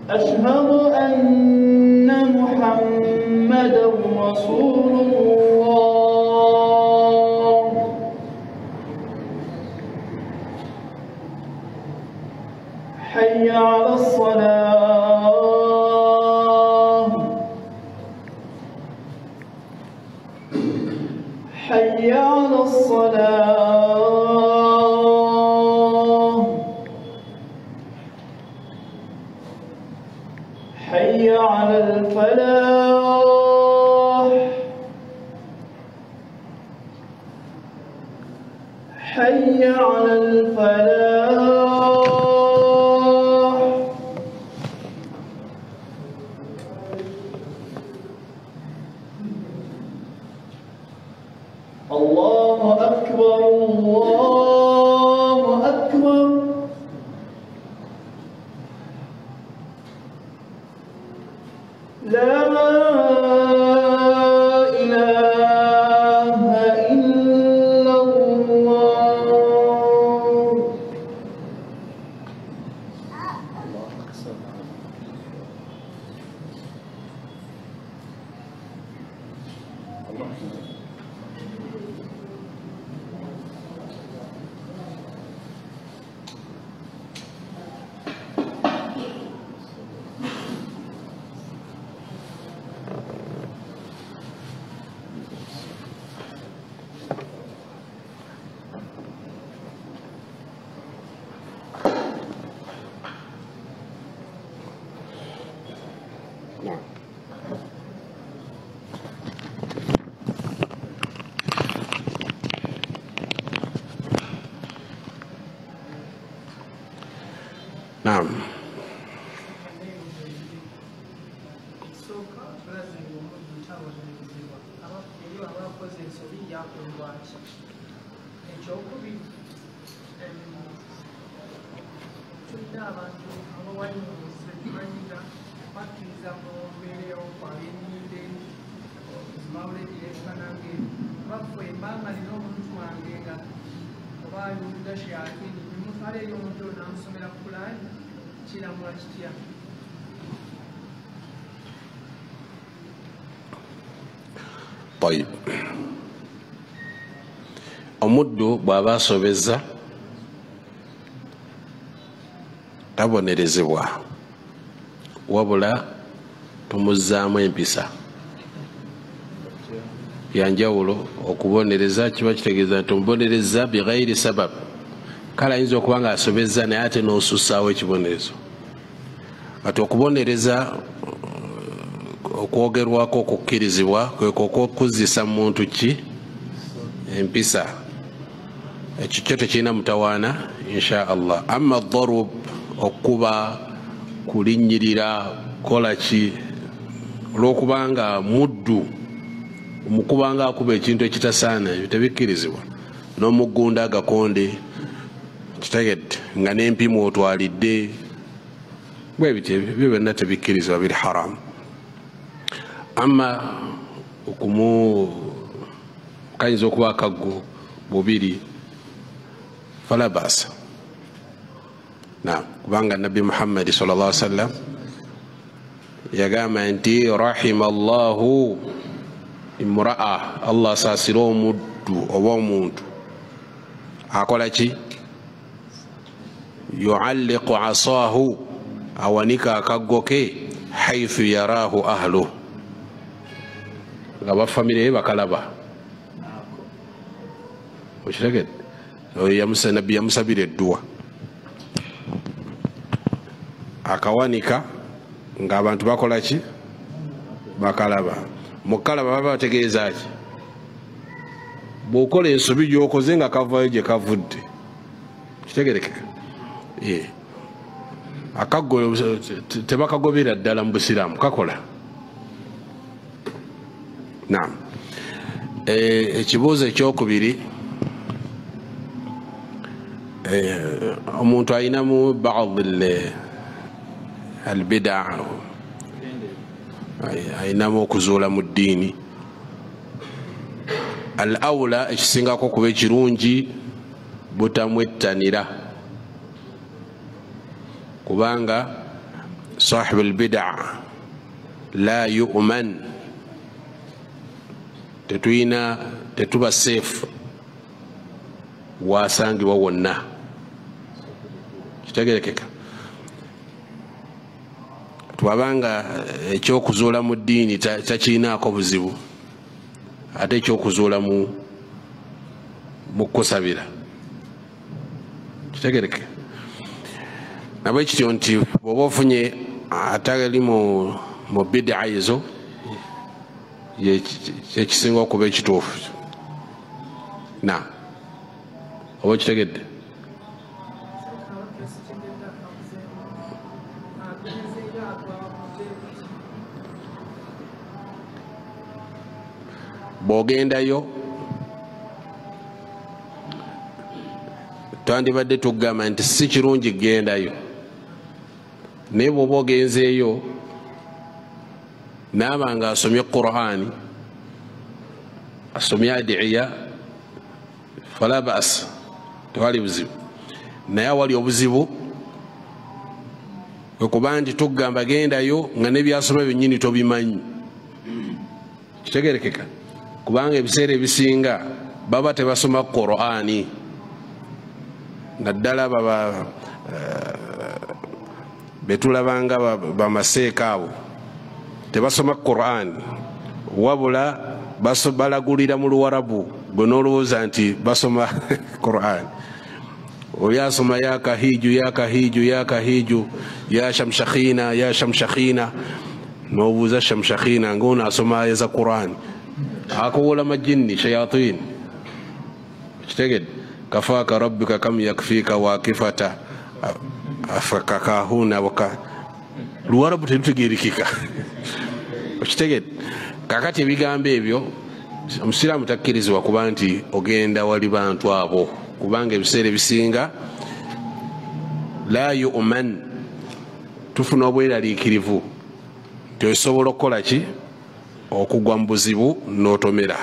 أشهد أن محمدا رسول الله. حي على الصلاة. حي على الصلاة. حي على الفلاح. حي على الفلاح. الله أكبر الله أكبر. لا إله إلا الله. نعم طيب omuddu bw'aba asobezza tabonerezebwa wabula tumuzzaamu empisa yanjawulo. Okubonereza kiba kitegeeza nti omubonereza bighayri sabab. Kale ayinza okuba nga asobezza naye ate n'osussaawo ekibonerezo. Ati okubonereza okwogerwako okukkirizibwa kweko okukuzisa muntu ki empisa. Ekyo kyo tekirina mutawaana insha Allah. Amma dharub okuba kulinnyirira kola ki olw'okubanga muddu omukubanga akuba ekintu ekitasaana ebyo tebikkirizibwa. N'omugunda agakonde kitegedde nga n'empimu otwalidde bwe bityo ebyo byonna tebikkirizibwa, biri haramu. Amma kayinza okuba akaggo bubiri fala basa. Kubanga Nabbi Muhammad sallallahu alaihi wasallam yagamba nti rahima Allahu imra'a, Allah asaasira omuddu oba omuntu akola ki yualliqu asaahu, awanika akaggo ke haythu yaraahu ahluhu, nga bafamire bakalaba. Okitegedde? Nabbi yamusabira edduwa akawanika nga abantu bakola ki bakalaba. Mukalaba baba bategeeza ki bw'okola ensobi gy'okoze nga kavayo gye kavudde. Kitegerekeka? Akaggo tebakagobera ddala mu Busiraamu, kakola. Naam. Ekibuuzo ekyokubiri, omuntu ayinamu ba'd al-bid'a, ayinamu okuzuula mu ddiini. Al-awla, ekisingako kuba ekirungi butamwettanira, kubanga sahibu al-bid'a la yu'man, tetuba safe wasangibwa wonna. Kitegerekeka? Twabanga ekyokuzuula mu ddiini takirinaako buzibu, ate ekyokuzuula mu kusabira. Kitegerekeka? Nabwe kityo nti bw'oba ofunye atali mu bid'a ezo, kyekisinga okuba ekituufu. Oba kitegedde? Bw'ogendayo twandibadde tugamba nti si kirungi gendayo, naye bw'oba ogenzeeyo naaba nga asomye Qur'ani, asomye adiya, fala ba'as, tewali buzibu. Naye awali obuzibu okuba nti tugamba gendayo nga n'ebyasoma byennyini tobimanyi. Kitegerekeka? Kubanga ebiseera ebisinga baba tebasoma Qur'ani, naddala baba betulabanga bamaseeka abo tebasoma Qur'ani, wabula balagulira mu Luwarabu, gwe n'olowooza nti basoma Qur'ani. Oli asoma ya kahiju ya kahiju ya kahiju ya shamshakhina ya shamshakhina, n'obuuza shamshakhina ng'ono asoma aya za Qur'ani. Akowola majinni shayatin. Kitegedde? Kafaaka rabbuka kam yakfiika wakifata. afaka kahuna waka luwarabu terutegerekeka okitegedde kakati ebigambo ebyo omusiraamu takkirizibwa kuba nti ogenda wali bantu abo kubanga ebiseera ebisinga la yu'man tufuna obweraliikirivu teosobola okukola ki okugwa mu buzibu n'otomera.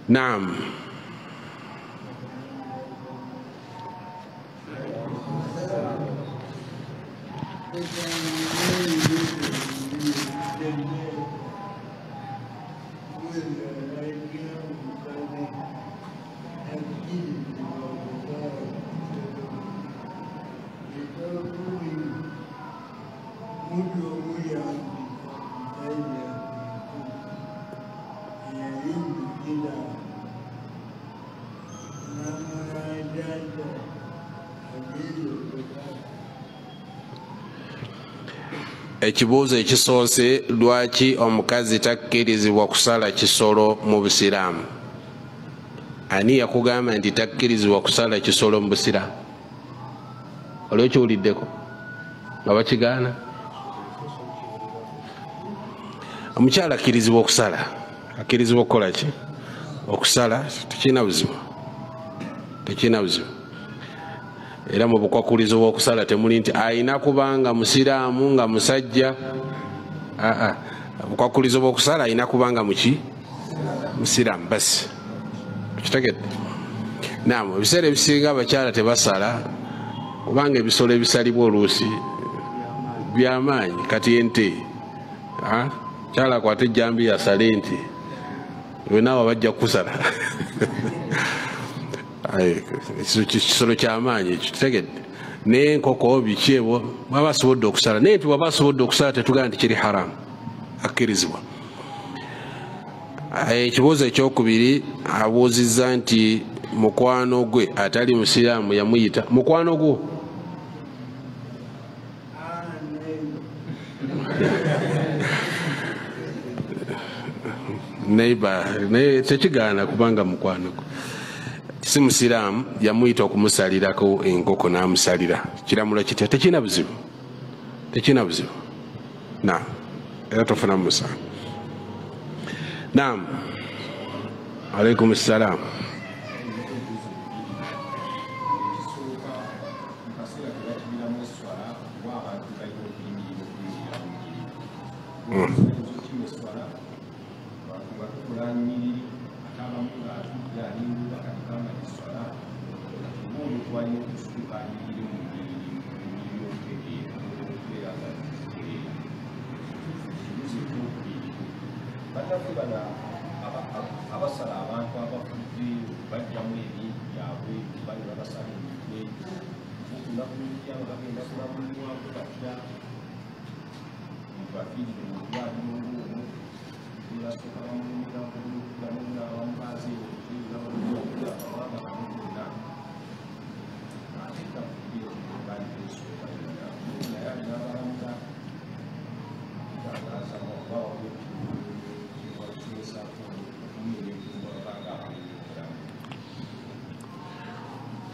Naam. Ekibuuzo ekisoose lwaki omukazi takkirizibwa kusala kisolo mu Busiraamu? Ani yakugamba nti takkirizibwa kusala kisolo mu Busiraamu? Olwo kiwuliddeko nga bakigaana? Omukyala akkirizibwa okusala, akkirizibwa okukola ki? Okusala tekirina buzibu, tekirina buzibu. Era mu bukwakulizo bw'okusala temuli nti ayina kubanga musiraamu nga musajja. Bukwakulizo bw'okusala ayina kubanga muki? Musiraamu basi. Kitegedde? Naam, ebiseera ebisinga abakyala tebasala kubanga ebisolo ebisalibwa oluusi byamaanyi. Kati ente kyala akwate ejjambi yasale ente wenaawe bajja kukusala. Kisolo kyamaanyi ekyo, kitegedde? N'enkoko biki ebyo bwaba asobodde okusala, naye nti bwaba asobodde okusala tetugamba nti kiri haramu, akkirizibwa. Ekibuuzo ekyokubiri abuuzizza nti mukwano gwe atali musiraamu yamuyita mukwano gwo. Neighbor, tekigaana kubanga mukwano gwe. Si musiraamu yamuyita okumusalirako enkoko n'amusalira. Kiramulo kitya? Tekirina buzibu, tekirina buzibu. Naam, era tofuna musa. Naam, alaikum salaam.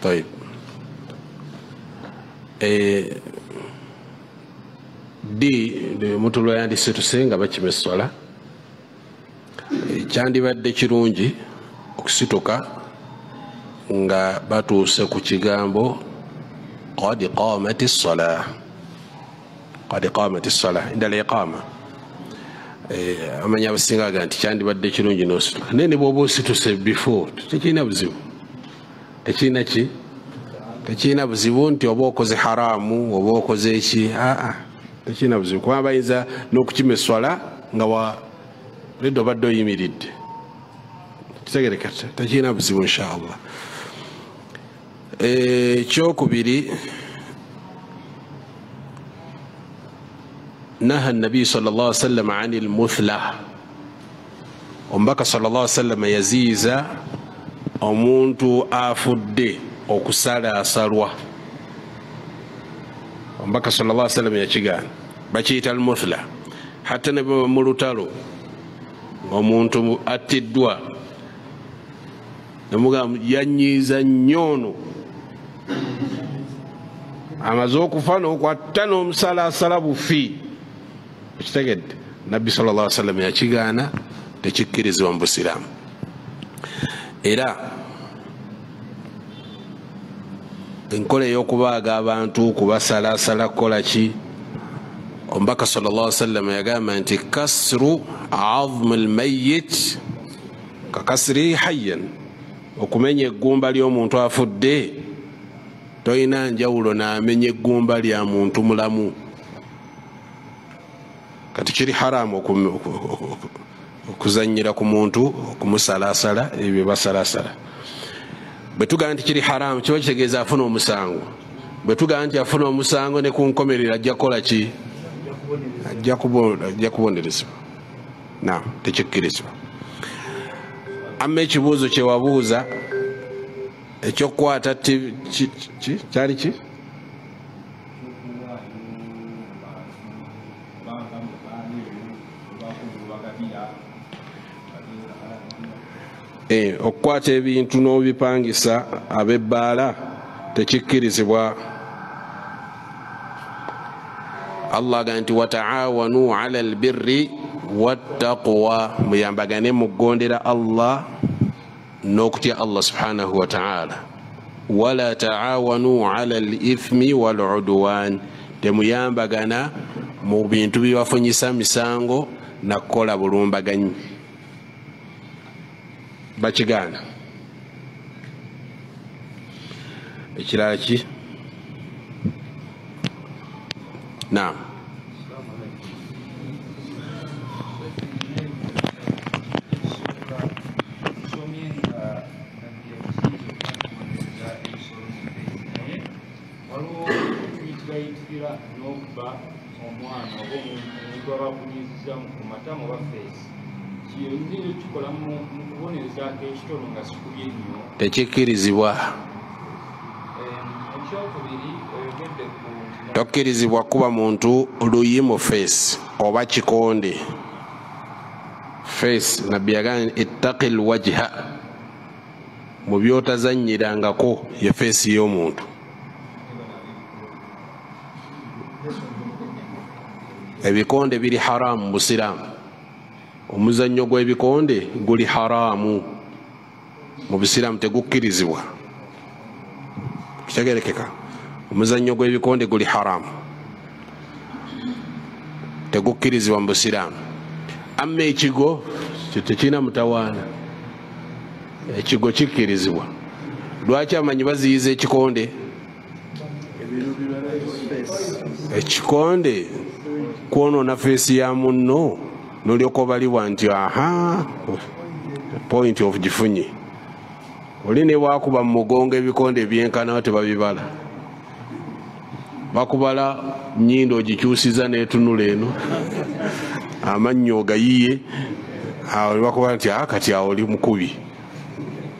طيب di mutulo yandise tusenga bakimeswala kyandibadde kirungi okusituka nga batuuse ku kigambo qad qamati as-salah, qad qamati as-salah inda al-iqama. Amanya abasinga ga nti kyandibadde kirungi n'osituka, naye ne bw'oba osituse before tekirina buzibu, tekirina ki? Tekirina buzibu nti oba okoze haramu oba okoze eki, tekirina buzibu kuba bayinza n'okukimeswala nga ledde obadde oyimiridde. Kitegerekata, tekirina buzibu inshallah. Ekyokubiri, naha nabi sallallahu alaihi wasallam anil muthla. Omubaka sallallahu alaihi wasallam yaziiza omuntu afudde okusalasalwa. Omubaka sallallahu alaihi wasallam yakigaana, bakiyita al-muthla. Hatta ne mu lutalo omuntu attiddwa nemugamba yanyiiza nnyo amaze okufa n'okwatta n'omusalaasala bufi. Okitegedde? Nabbi sallallahu alaihi wasallam yakigaana, tekikkirizibwa mu Busiraamu. Era enkola ey'okubaaga abantu, kubasalaasala, kukola ki? Omubaka sallallahu alaihi wasallam yagamba nti kasru azmu almayyit ka kasri hayyan, okumenya eggumba ly'omuntu afudde toyina njawulo n'amenya eggumba lya muntu mulamu. Kati kiri haramu okuzanyira ku muntu, okumusalaasala, ebyo basalaasala. Bwe tugamba nti kiri haramu kiba kitegeeza afuna omusango. Bwe tugamba nti afuna omusango ne ku nkomerero ajja kukola ki? Ajja kubonerezebwa. Naam, tekikkirizibwa. Amma ekibuuzo kye wabuuza ekyokukwata kyali ki? Okukwata ebintu n'obipangisa ab'ebbaala tekikkirizibwa. Allah agamba nti wataawanu ala albirri wattaqwa, muyambagane mu ggondera Allah n'okutya Allah subhanahu wa ta'ala. Wala taawanu ala al-ithmi wal-udwan, temuyambagana mu bintu bibafunyisa misango na kukola bulumbaganyi. Bakigaana. Ekirala ki? Naam. Tekikkirizibwa. Tokkirizibwa kuba muntu luyi mu face oba kikonde. Face nabbi yagamba ittaqil wajha, mu byotazanyirangako ye face y'omuntu. Ebikonde biri haramu mu Busiraamu. Omuzannyo gw'ebikonde guli haramu mu Busiraamu, tegukkirizibwa. Kitegerekeka? Omuzannyo gw'ebikonde guli haramu, tegukkirizibwa mu Busiraamu. Amma ekigo tekirina mutawaana, ekigo kikkirizibwa. Lwaki amanyi baziyiza ekikonde? Ekikonde kwonoona feesi ya munno n'olyoka obalibwa nti aha point of gifunye. Oli ne bwakuba mu mugongo ebikonde ebyenkanawo tebabibala, bakubala nnyindo ogikyusiza n'etunula eno, amannyo ogayiye, awo bakuba nti kati awo oli mukubi.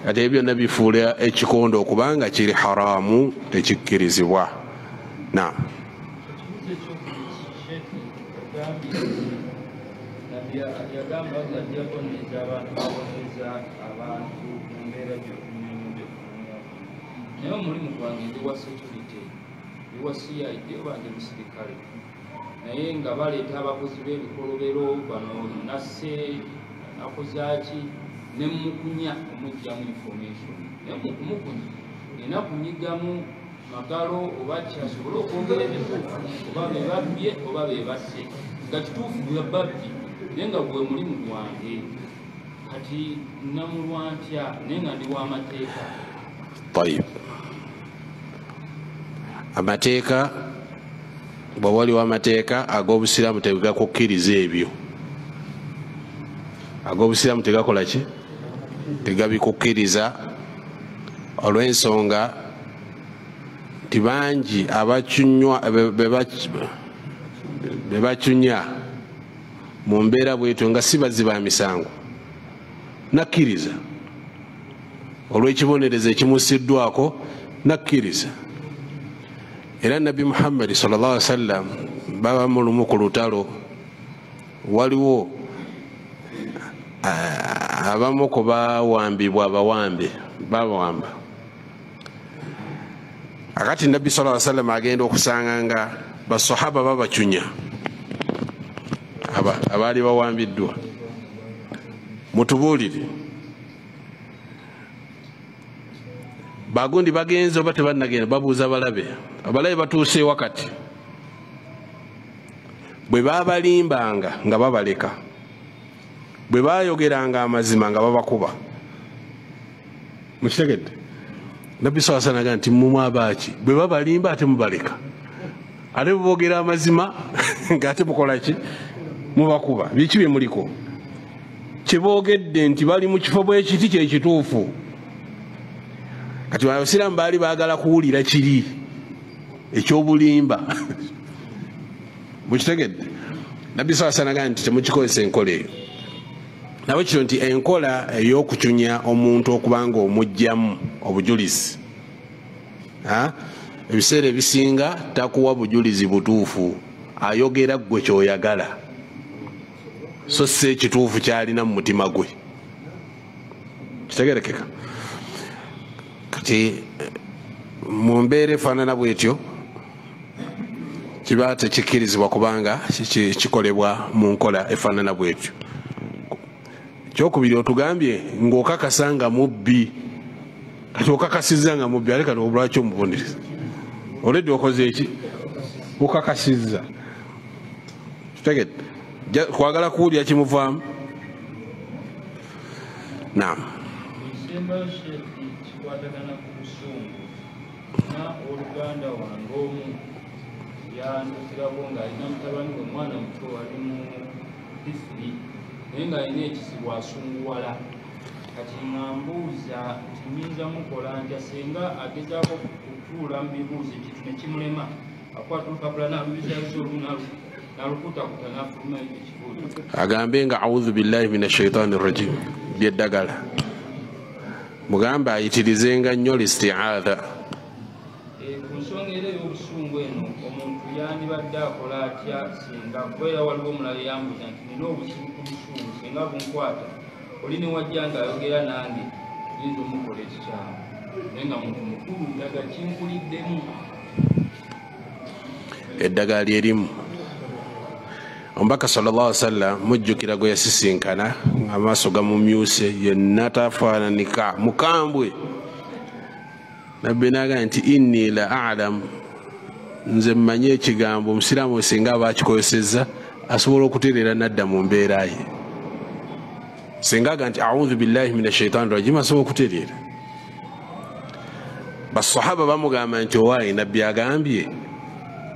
Kati ebyo byonna bifuula ekikonde okubanga kiri haramu, tekikkirizibwa. Naam. Naye omulimu gwange ndi wa security, ndi wa CID oba ndi musirikale, naye nga baleeta abakozi b'ebikolobero bano nasse nakozaki ne mukunya omugjamu information. Naye mu kumukunya nina kunyigamu magalo oba kyasobole okwogera ebituufu, oba be babbye oba be basse, nga kituufu bwe babbi, naye nga gwe mulimu gwange. Kati namulwa ntya naye nga ndi w'amateeka. Tayib. Amateeka, bwe waliwo amateeka ag'Obusiraamu tegakukkiriza ebyo. Ag'Obusiraamu tegakola ki? Tegabikukkiriza, olw'ensonga nti bangi be bacunya mu mbeera bwetyo nga si bazzi ba misango. Nakkiriza olw'ekibonerezo ekimusiddwako, nakkiriza. Era Nabbi Muhammad sallallahu alaihi wasallam baba mulumu ku lutalo, waliwo abamu ku bawambibwa abawambe babawamba akati nabbi sallallahu alaihi wasallam agenda okusanga nga basahaba babacunya abaali bawambiddwa mutubuulire bagundi bagenze oba tebannagenda babuuza abalabe batuuse wakati bwe babalimbanga nga babaleka bwe bayogeranga amazima nga babakuba mukitegedde nabbi sallallahu alaihi wasallam nti mumwe abaaki bwe babalimba ate mubaleka ate bubogera amazima nga ate mukola ki mubakuba biki bye muliko kyeboogedde nti bali mu kifo bwekiti kyekituufu kati abasiraamu baali baagala kuwulira kiri ekyobulimba mukitegedde nabbi sallallahu alaihi wasallam nti temukikozesa enkola eyo nawe kiro nti enkola ey'okucunya omuntu okubanga omugyamu obujulizi ebiseera ebisinga takuwa bujulizi butuufu ayogera gwe kyoyagala so si ekituufu kyalina mu mutima gwe kitegerekeka kati mu mbeera efaanana bwetyo kiba tekikkirizibwa kubanga kikolebwa mu nkola efaanana bwetyo kyokubiri otugambye ng'okakasa nga mubbi kati okakasizza nga mubbi ale kati obulwaki omubonereza oledde okoze eki okakasizza kitegedde kwagala kuwulira kimuvaamu naam ekisembayo sheekhi kikwatagana ku busungu na oluganda wange omu yandukirako ng'alina mutabani we mwana muto ali mu disiri naye ng'alina ekizibu asunguwala kati ngambuuza nti nyinza mukola ntya singa agezaako kutuula mu bibuuzo ekintu ne kimulema akwata olupapula nalubizabiza olumu nalukutakuta nafuluma ekibuuzo agambe nga audhu billahi min ashaitani rajim byeddagala mugambe ayitirizenga nnyo listiaadha ku nsonga era ey'obusungu eno omuntu yandibadde akola atya singa kubeera waliwo omulala yambuza nti nina obusungu ku busungu singa bunkwata oli ne wajja ng'ayogera nange yinza omukola ekikyamu naye nga muntu mukulu ddagala kinkuliddemu eddagala lyerimu omubaka sallallahu alaihi wasallam mujjukira gwe yasisinkana amaaso gamumyuse yenna tafaananika mukambwe nabbi naga nti inni la a'lam nze mmanye ekigambo omusiraamu singa aba akikozesezza asobola okutereera nadda mu mbeera ye singa aga nti audhu billahi min ashaitani rajim asobola okutereera basahaba bamugamba nti owaayi nabbi agambye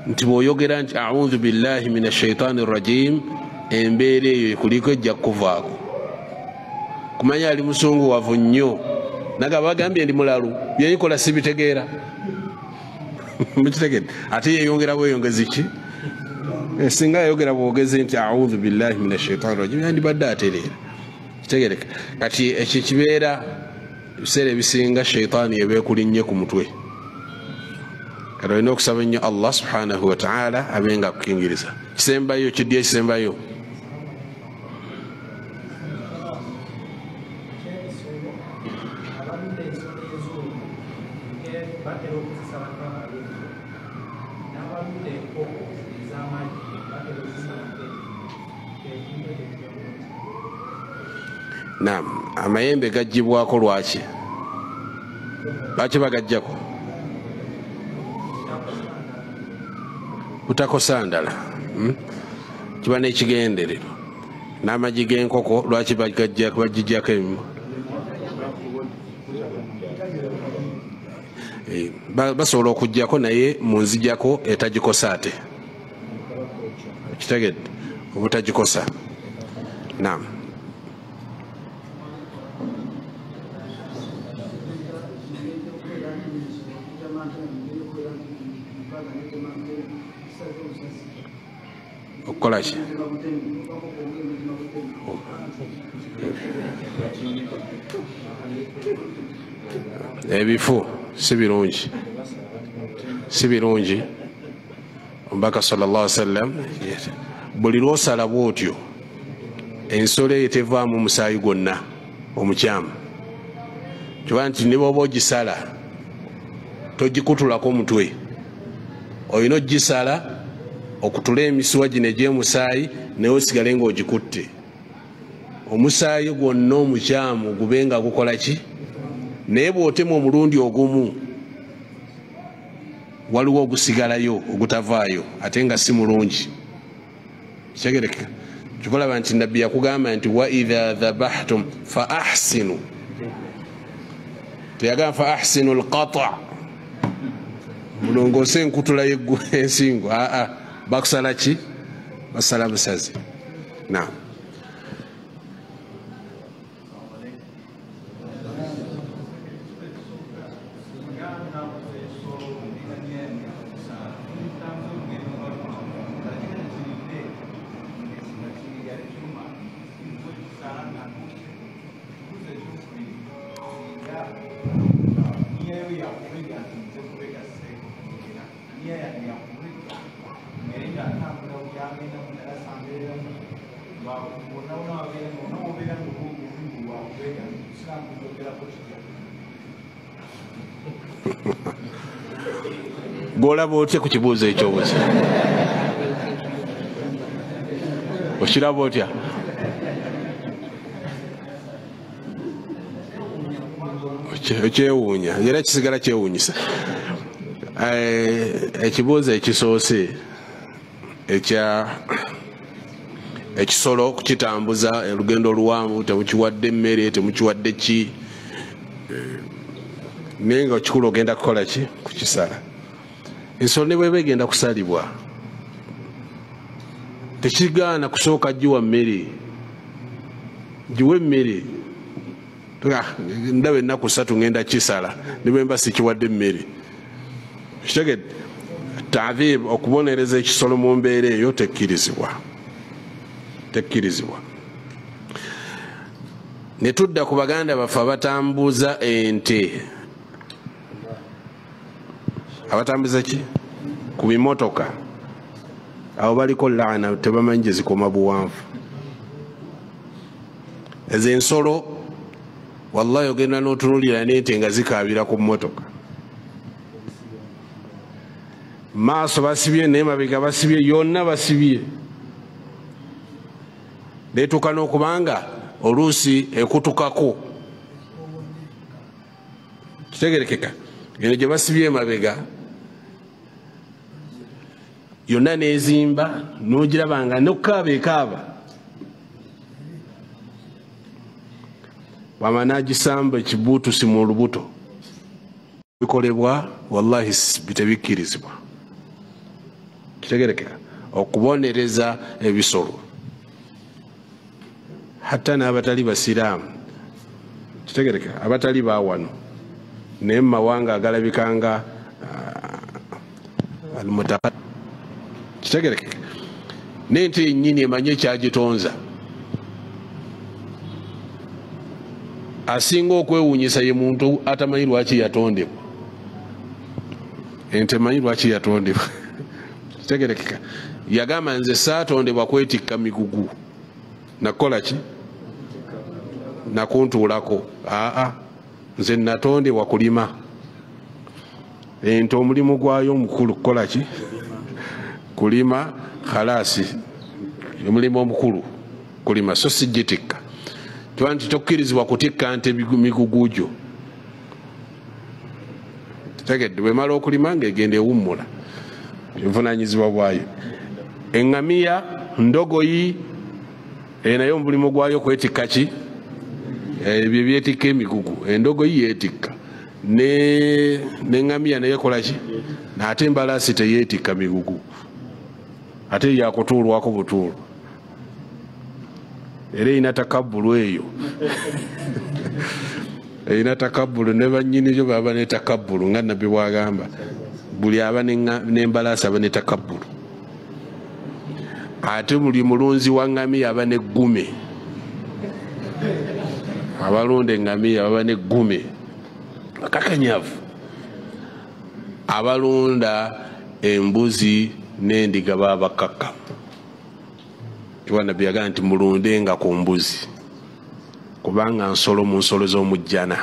nti bw'oyogera nti audhu billahi min ashaitani rajim embeera eyo ekuliko ejja kukuvaako kumanya ali musunguwavu nnyo naga bagambye ndi mulalu byeyikola sibitegeera mukitegedde ate yeyongera bweyongezi ki singa yayogera bwogeze nti audhu billahi min ashaitani rajim yandibadde atereera kitegereka kati ekyo kibeera ebiseera ebisinga shaitaani yebeekulinnye ku mutwe kati olina okusaba ennyo allah subhanahu wataala abenga akukingiriza kisembayo kidya ekisembayo naam amayembe gajjibwako lwaki bagajjako butakosandala kiba n'ekigenderero n'amagi g'enkoko lwaki bagijjako emimu basobola okujjako naye munzijjako etagikosa ate kitegedde obutagikosa naam okukola ki ebifu si birungi omubaka sallallahu alaihi wasallam buli lwosala bwotyo ensolo eyo tevaamu musaayi gwonna omukyamu kiba nti ne bwoba ogisala togikutulako omutwe olina ogisala okutula emisiwa gino egy'omusaayi naye osigale ng'ogikutte omusaayi gwonna omukyamu gube nga gukola ki naye bw'otema omulundi ogumu waliwo ogusigalayo ogutavaayo ate nga si mulungi kitegerekeka tukulaba nti nabbi yakugamba nti wa idha dhabahtum fa ahsinu teyagamba fa ahsinu alqata mulongoose enkutula ensingo bakusala ki basala busazi naam golaba otya ku kibuuzo ekyobuzi okiraba otya ekyewuunya era kisigala kyewuunyisa ekibuuzo ekisoose ekisolo kukitambuza olugendo oluwanvu temukiwadde emmere temukiwadde ki naye nga okikulu ogenda kukola ki kukisala ensolo ne bweba egenda kusalibwa tekigaana kusooka giwa mmere giwe emmere ndaba ennaku 3 ngenda kisala ne bwemba sikiwadde emmere kitegedde taadhib okubonereza ekisolo mu mbeera eyo tekkirizibwa ne tudda ku baganda baffe abatambuza ente abatambuza ki ku bimotoka abo baliko laana tebamanyi gye zikoma buwanvu ezo ensolo wallahi ogenda n'otunulira n'ente nga zikaabira ku mmotoka maaso basibye naye mabega basibye yonna basibye neetuuka n'okubanga oluusi ekutukako kitegerekeka eno gye basibye emabega yonna n'ezimba n'ogiraba nga nokukaaba ekaaba wama n'agisamba ekibuutusi mu lubuto bikolebwa wallahi tebikkirizibwa kitegerekeka okubonereza ebisolo hatta n'abatali basiraamu kitegerekeka abatali bawano naye mu mawanga agalabikanga almutaka kitegerekeka n'ente yennyini emanye ekyagitonza asinga okwewuunyisa ye muntu atamanyi lwaki yatondebwa ente manyi lwaki yatondebwa kitegerekeka yagamba nze saatondebwa kwetikka migugu nakola ki nakuntuulako nze natondebwa kulima ente omulimu gwayo omukulu kukola ki kulima khalasi omulimu omukulu kulima so sigitikka kiba nti tokkirizibwa kutikka nte migugu gyo tegedde bwemala okulima ng'egenda ewummula envunanyizibwa bwayo eŋŋamiya ndogoyi naye omulimu gwayo kwetikka ki ebyo byetikka emigugu endogoyi yeetikka neŋŋamiya naye kola ki ate embalaasi teyeetikka migugu ate yakutuulwako butuulu era erina takabbulu eyo erina takabbulu ne bannyiniryo baba ne takabbulu nga nabbi bwagamba buli aba n'embalaasi aba ne takabbulu ate buli mulunzi wa ŋŋamiya aba n'eggume abalunda eŋŋamiya baba n'eggume akakanyavu abalunda embuzi n'endiga baba bakakkamu kiba nabbi yagamba nti mulundenga ku mbuzi obanga nsolo mu nsolo z'omujjana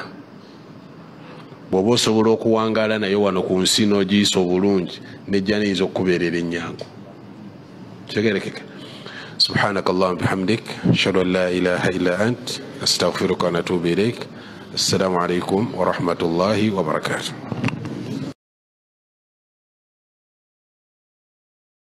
bw'oba osobola okuwangaala naye wano ku nsi n'ogiyisa obulungi nejjana eyinza okukubeerera ennyangu kitegerekeka. سبحانك اللهم بحمدك أشهد أن لا إله إلا أنت أستغفرك ونتوب إليك. السلام عليكم ورحمة الله وبركاته.